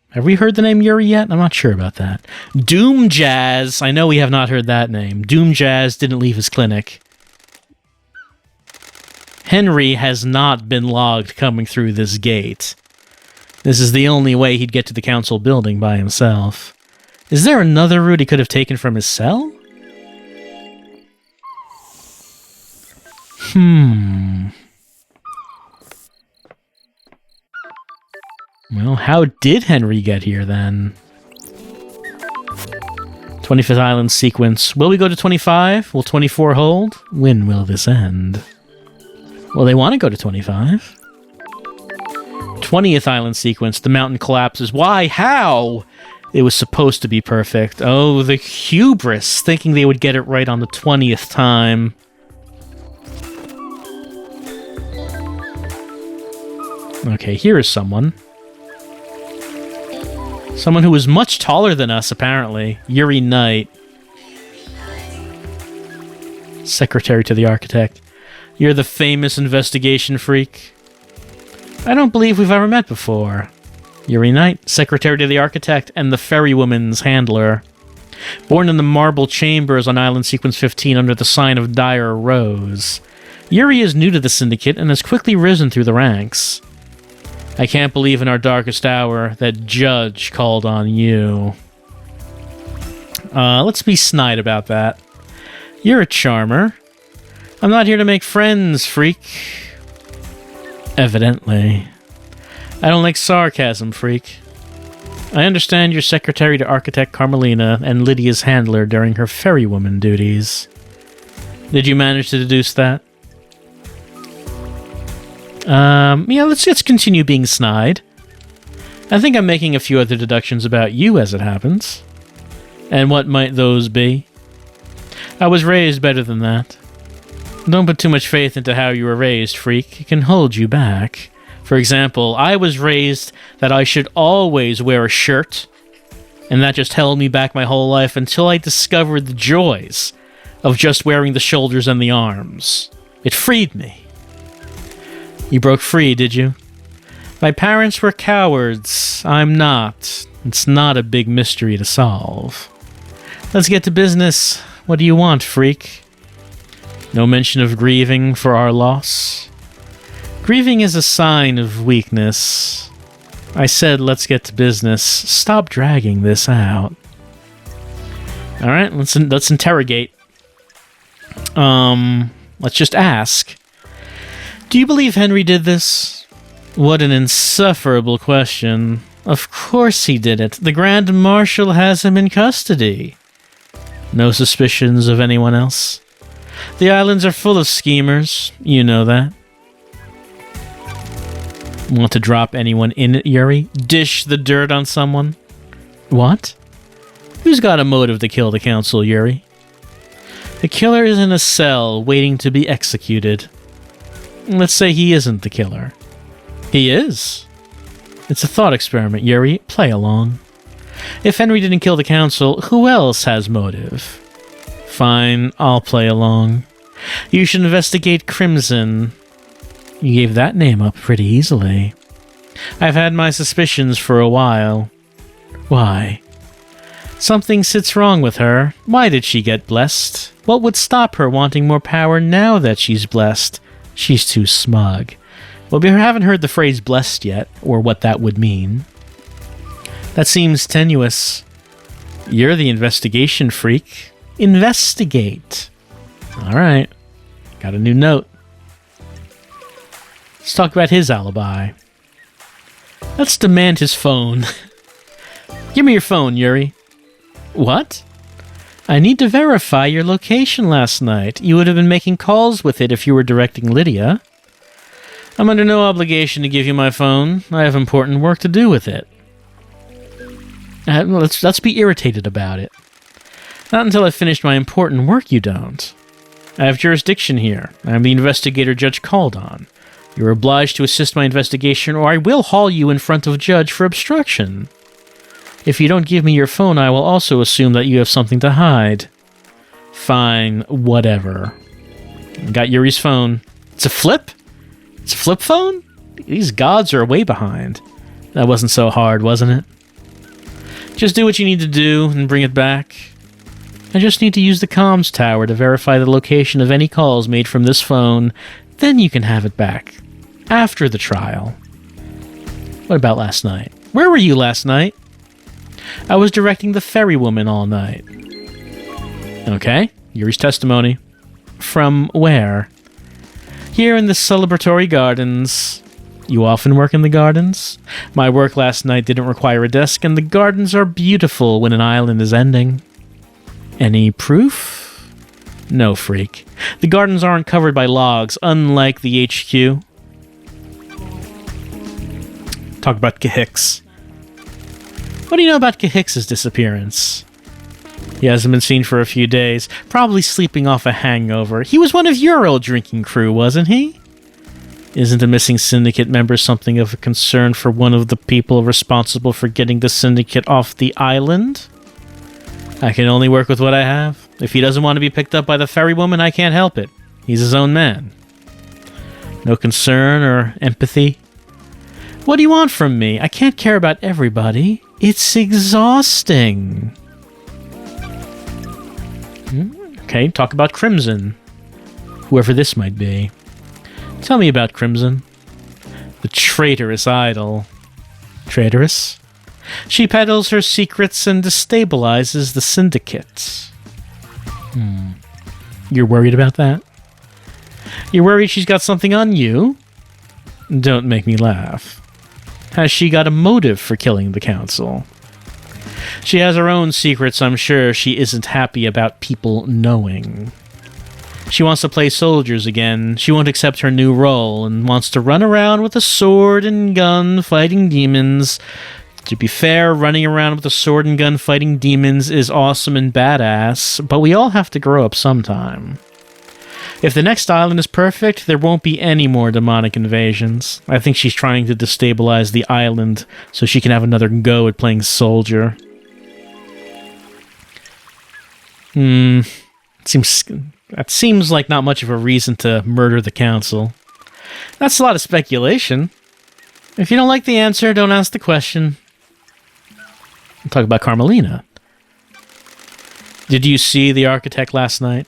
Have we heard the name Yuri yet? I'm not sure about that. Doom Jazz. I know we have not heard that name. Doom Jazz didn't leave his clinic. Henry has not been logged coming through this gate. This is the only way he'd get to the council building by himself. Is there another route he could have taken from his cell? Well, how did Henry get here, then? 25th Island sequence. Will we go to 25? Will 24 hold? When will this end? Well, they want to go to 25. 20th Island sequence. The mountain collapses. Why? How? It was supposed to be perfect. Oh, the hubris, thinking they would get it right on the 20th time. Okay, here is someone. Someone who is much taller than us, apparently. Yuri Knight. Secretary to the architect. You're the famous investigation freak. I don't believe we've ever met before. Yuri Knight, secretary to the architect and the ferrywoman's handler. Born in the marble chambers on Island Sequence 15 under the sign of Dire Rose. Yuri is new to the syndicate and has quickly risen through the ranks. I can't believe in our darkest hour that Judge called on you. Let's be snide about that. You're a charmer. I'm not here to make friends, freak. Evidently. I don't like sarcasm, freak. I understand you're secretary to Architect Carmelina and Lydia's handler during her ferrywoman duties. Did you manage to deduce that? Yeah, let's continue being snide. I think I'm making a few other deductions about you as it happens. And what might those be? I was raised better than that. Don't put too much faith into how you were raised, freak. It can hold you back. For example, I was raised that I should always wear a shirt, and that just held me back my whole life until I discovered the joys of just wearing the shoulders and the arms. It freed me. You broke free, did you? My parents were cowards. I'm not. It's not a big mystery to solve. Let's get to business. What do you want, freak? No mention of grieving for our loss? Grieving is a sign of weakness. I said let's get to business. Stop dragging this out. Alright, let's interrogate. Let's just ask. Do you believe Henry did this? What an insufferable question. Of course he did it. The Grand Marshal has him in custody. No suspicions of anyone else? The islands are full of schemers. You know that. Want to drop anyone in it, Yuri? Dish the dirt on someone? What? Who's got a motive to kill the council, Yuri? The killer is in a cell, waiting to be executed. Let's say he isn't the killer. He is. It's a thought experiment, Yuri. Play along. If Henry didn't kill the council, who else has motive? Fine, I'll play along. You should investigate Crimson. You gave that name up pretty easily. I've had my suspicions for a while. Why? Something sits wrong with her. Why did she get blessed? What would stop her wanting more power now that she's blessed? She's too smug. Well, we haven't heard the phrase blessed yet, or what that would mean. That seems tenuous. You're the investigation freak. Investigate. Alright. Got a new note. Let's talk about his alibi. Let's demand his phone. Give me your phone, Yuri. What? I need to verify your location last night. You would have been making calls with it if you were directing Lydia. I'm under no obligation to give you my phone. I have important work to do with it. Let's be irritated about it. Not until I've finished my important work, you don't. I have jurisdiction here. I am the investigator Judge called on. You're obliged to assist my investigation, or I will haul you in front of Judge for obstruction. If you don't give me your phone, I will also assume that you have something to hide. Fine, whatever. Got Yuri's phone. It's a flip? It's a flip phone? These gods are way behind. That wasn't so hard, wasn't it? Just do what you need to do and bring it back. I just need to use the comms tower to verify the location of any calls made from this phone. Then you can have it back. After the trial. What about last night? Where were you last night? I was directing the ferrywoman all night. Okay, Yuri's testimony. From where? Here in the celebratory gardens. You often work in the gardens? My work last night didn't require a desk, and the gardens are beautiful when an island is ending. Any proof? No, freak. The gardens aren't covered by logs, unlike the HQ. Talk about Kahix. What do you know about Kahix's disappearance? He hasn't been seen for a few days, probably sleeping off a hangover. He was one of your old drinking crew, wasn't he? Isn't a missing syndicate member something of a concern for one of the people responsible for getting the syndicate off the island? I can only work with what I have. If he doesn't want to be picked up by the ferrywoman, I can't help it. He's his own man. No concern or empathy? What do you want from me? I can't care about everybody. It's exhausting. Okay, talk about Crimson. Whoever this might be. Tell me about Crimson. The traitorous idol. Traitorous? She peddles her secrets and destabilizes the syndicate. You're worried about that? You're worried she's got something on you? Don't make me laugh. Has she got a motive for killing the council? She has her own secrets I'm sure she isn't happy about people knowing. She wants to play soldiers again. She won't accept her new role and wants to run around with a sword and gun fighting demons. To be fair, running around with a sword and gun fighting demons is awesome and badass, but we all have to grow up sometime. If the next island is perfect, there won't be any more demonic invasions. I think she's trying to destabilize the island so she can have another go at playing soldier. That seems like not much of a reason to murder the council. That's a lot of speculation. If you don't like the answer, don't ask the question. We'll talk about Carmelina. Did you see the architect last night?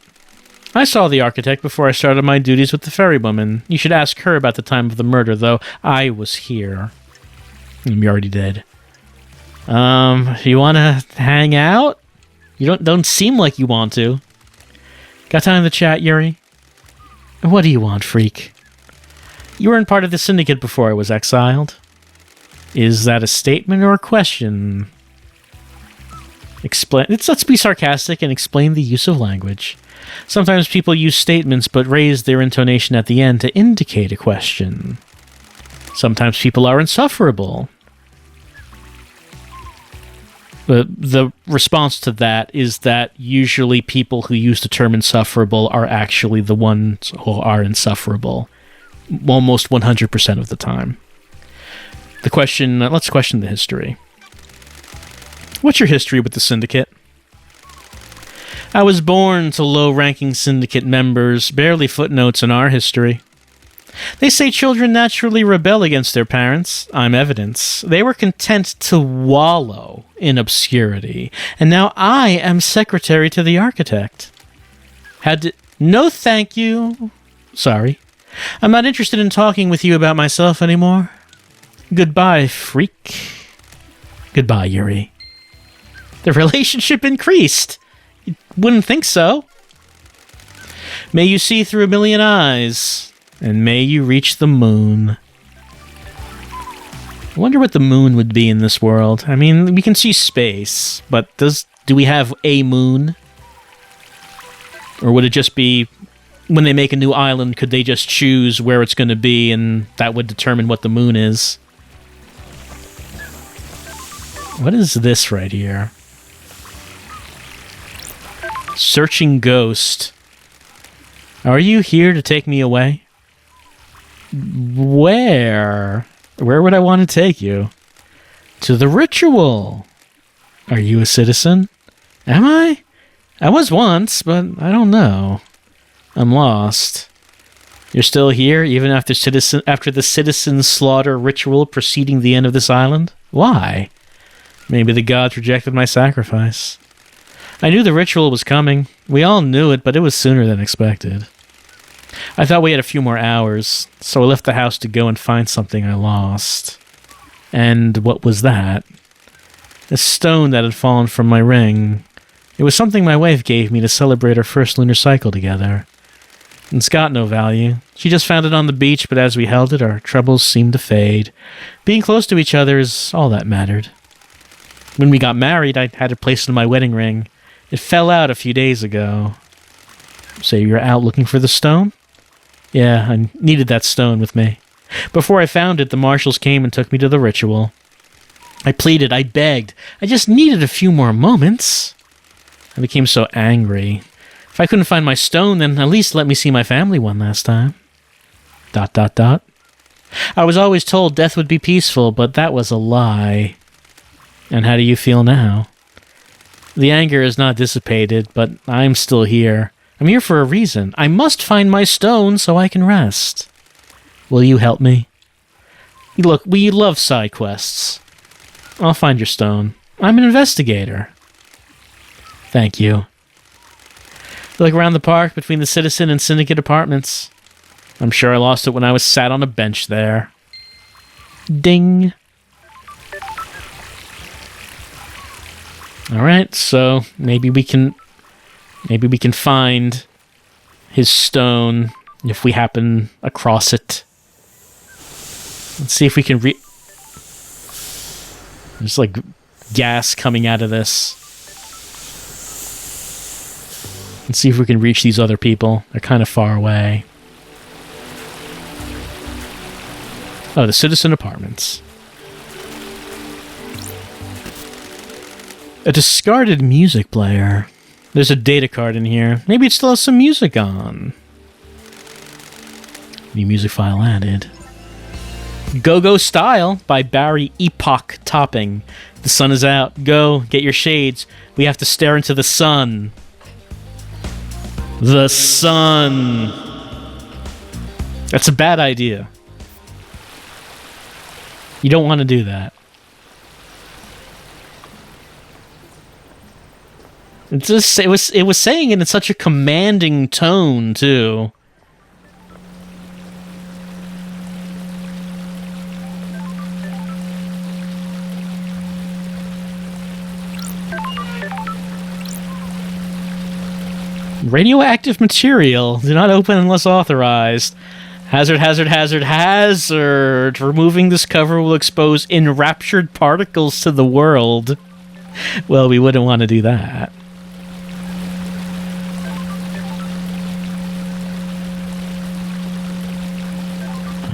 I saw the architect before I started my duties with the ferrywoman. You should ask her about the time of the murder, though. I was here. You already did. You want to hang out? You don't seem like you want to. Got time to chat, Yuri? What do you want, freak? You weren't part of the syndicate before I was exiled. Is that a statement or a question? Let's be sarcastic and explain the use of language. Sometimes people use statements but raise their intonation at the end to indicate a question. Sometimes people are insufferable. The response to that is that usually people who use the term insufferable are actually the ones who are insufferable. Almost 100% of the time. Let's question the history. What's your history with the Syndicate? I was born to low-ranking Syndicate members, barely footnotes in our history. They say children naturally rebel against their parents. I'm evidence. They were content to wallow in obscurity, and now I am secretary to the architect. No thank you. Sorry. I'm not interested in talking with you about myself anymore. Goodbye, freak. Goodbye, Yuri. The relationship increased. You wouldn't think so. May you see through a million eyes, and may you reach the moon. I wonder what the moon would be in this world. I mean, we can see space, but do we have a moon? Or would it just be, when they make a new island, could they just choose where it's going to be, and that would determine what the moon is? What is this right here? Searching Ghost. Are you here to take me away? Where? Where would I want to take you? To the ritual. Are you a citizen? Am I? I was once, but I don't know. I'm lost. You're still here, even after the citizen slaughter ritual preceding the end of this island? Why? Maybe the gods rejected my sacrifice. I knew the ritual was coming. We all knew it, but it was sooner than expected. I thought we had a few more hours, so I left the house to go and find something I lost. And what was that? A stone that had fallen from my ring. It was something my wife gave me to celebrate our first lunar cycle together. It's got no value. She just found it on the beach, but as we held it, our troubles seemed to fade. Being close to each other is all that mattered. When we got married, I had it placed in my wedding ring. It fell out a few days ago. So you're out looking for the stone? Yeah, I needed that stone with me. Before I found it, the marshals came and took me to the ritual. I pleaded, I begged. I just needed a few more moments. I became so angry. If I couldn't find my stone, then at least let me see my family one last time. ... I was always told death would be peaceful, but that was a lie. And how do you feel now? The anger is not dissipated, but I'm still here. I'm here for a reason. I must find my stone so I can rest. Will you help me? Look, we love side quests. I'll find your stone. I'm an investigator. Thank you. Look around the park between the Citizen and Syndicate apartments. I'm sure I lost it when I was sat on a bench there. Ding. Alright, so maybe we can find his stone if we happen across it. Let's see if we can There's like gas coming out of this. Let's see if we can reach these other people. They're kind of far away. Oh, the Citizen Apartments. A discarded music player. There's a data card in here. Maybe it still has some music on. New music file added. Go-Go Style by Barry Epoch Topping. The sun is out. Go, get your shades. We have to stare into the sun. The sun. That's a bad idea. You don't want to do that. It was saying it in such a commanding tone, too. Radioactive material. Do not open unless authorized. Hazard, hazard, hazard, hazard. Removing this cover will expose enraptured particles to the world. Well, we wouldn't want to do that.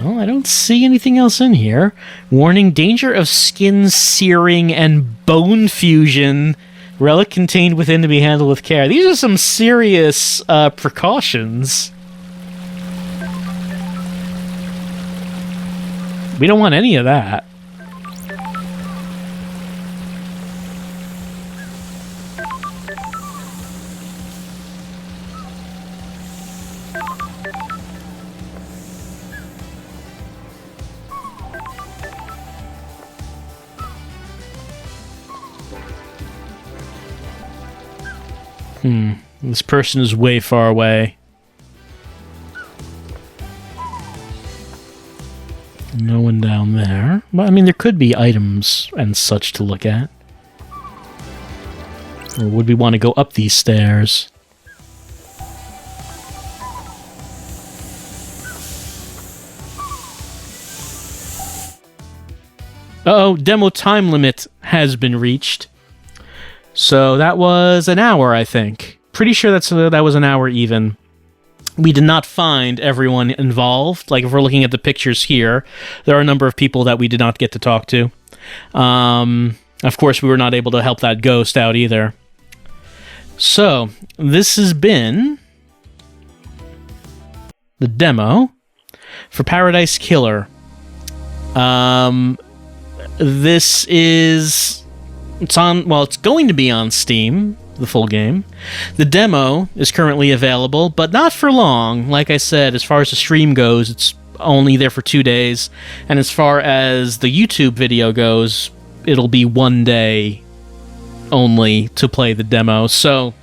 Well, I don't see anything else in here. Warning, danger of skin searing and bone fusion. Relic contained within to be handled with care. These are some serious precautions. We don't want any of that. This person is way far away. No one down there. But, I mean, there could be items and such to look at. Or would we want to go up these stairs? Uh-oh, demo time limit has been reached. So that was an hour, I think. Pretty sure that was an hour even. We did not find everyone involved. Like, if we're looking at the pictures here, there are a number of people that we did not get to talk to. Of course, we were not able to help that ghost out either. So, this has been the demo for Paradise Killer. This is... it's going to be on Steam. the full game. The demo is currently available, but not for long. Like I said, as far as the stream goes, it's only there for 2 days. And as far as the YouTube video goes, it'll be 1 day only to play the demo. So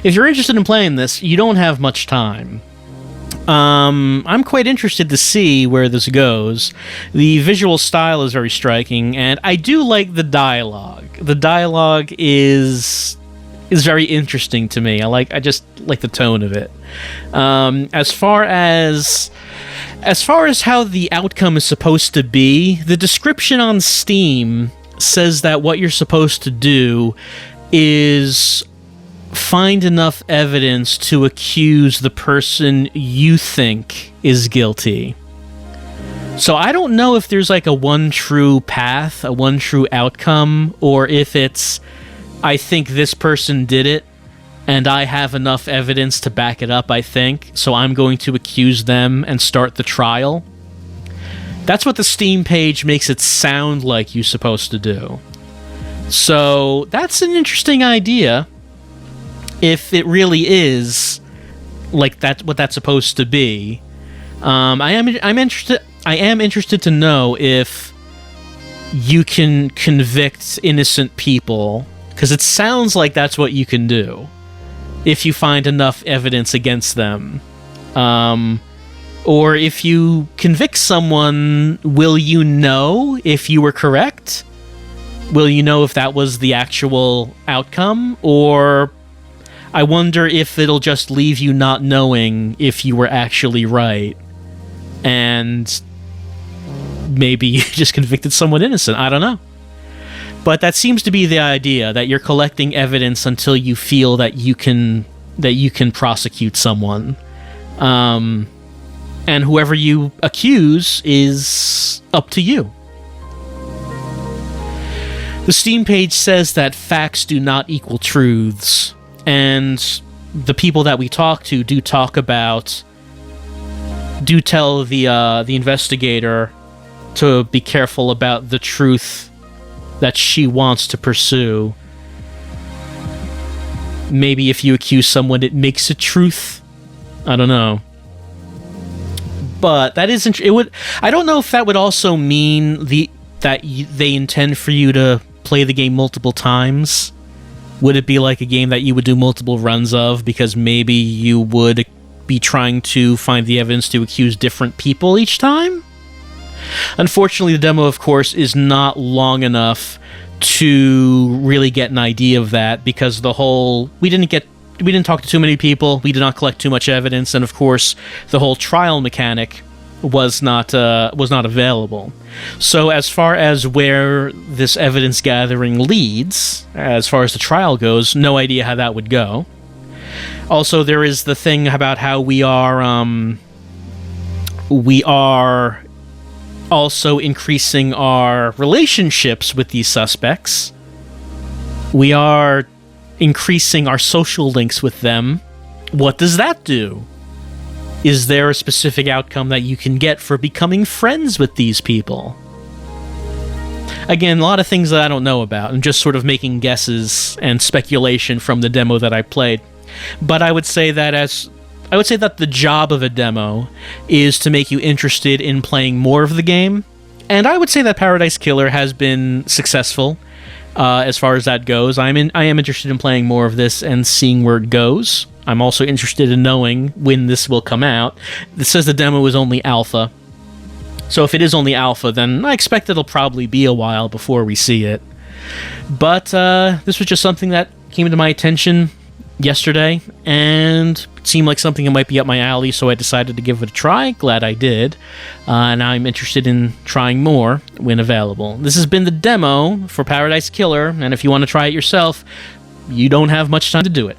if you're interested in playing this, you don't have much time. I'm quite interested to see where this goes. The visual style is very striking, and I do like the dialogue. The dialogue is very interesting to me. I just like the tone of it. As far as how the outcome is supposed to be, the description on Steam says that what you're supposed to do is find enough evidence to accuse the person you think is guilty. So I don't know if there's like a one true path, a one true outcome, or if it's, I think this person did it, and I have enough evidence to back it up, I think, so I'm going to accuse them and start the trial. That's what the Steam page makes it sound like you're supposed to do. So that's an interesting idea. If it really is like that, what that's supposed to be, I'm interested to know if you can convict innocent people, because it sounds like that's what you can do if you find enough evidence against them. Or if you convict someone, will you know if you were correct? Will you know if that was the actual outcome? Or I wonder if it'll just leave you not knowing if you were actually right, and maybe you just convicted someone innocent. I don't know. But that seems to be the idea, that you're collecting evidence until you feel that you can prosecute someone. And whoever you accuse is up to you. The Steam page says that facts do not equal truths. And the people that we talk to do tell the investigator to be careful about the truth that she wants to pursue. Maybe if you accuse someone, it makes it truth. I don't know. But that isn't. It would. I don't know if that would also mean that they intend for you to play the game multiple times. Would it be like a game that you would do multiple runs of, because maybe you would be trying to find the evidence to accuse different people each time? Unfortunately, the demo, of course, is not long enough to really get an idea of that, because we didn't talk to too many people, we did not collect too much evidence, and of course, the whole trial mechanic was not available. So as far as where this evidence gathering leads, as far as the trial goes, no idea how that would go. Also, there is the thing about how we are also increasing our relationships with these suspects. We are increasing our social links with them. What does that do? Is there a specific outcome that you can get for becoming friends with these people? Again, a lot of things that I don't know about. I'm just sort of making guesses and speculation from the demo that I played. But I would say that the job of a demo is to make you interested in playing more of the game. And I would say that Paradise Killer has been successful as far as that goes. I am interested in playing more of this and seeing where it goes. I'm also interested in knowing when this will come out. It says the demo is only alpha. So if it is only alpha, then I expect it'll probably be a while before we see it. But this was just something that came to my attention yesterday, and it seemed like something that might be up my alley, so I decided to give it a try. Glad I did. And I'm interested in trying more when available. This has been the demo for Paradise Killer, and if you want to try it yourself, you don't have much time to do it.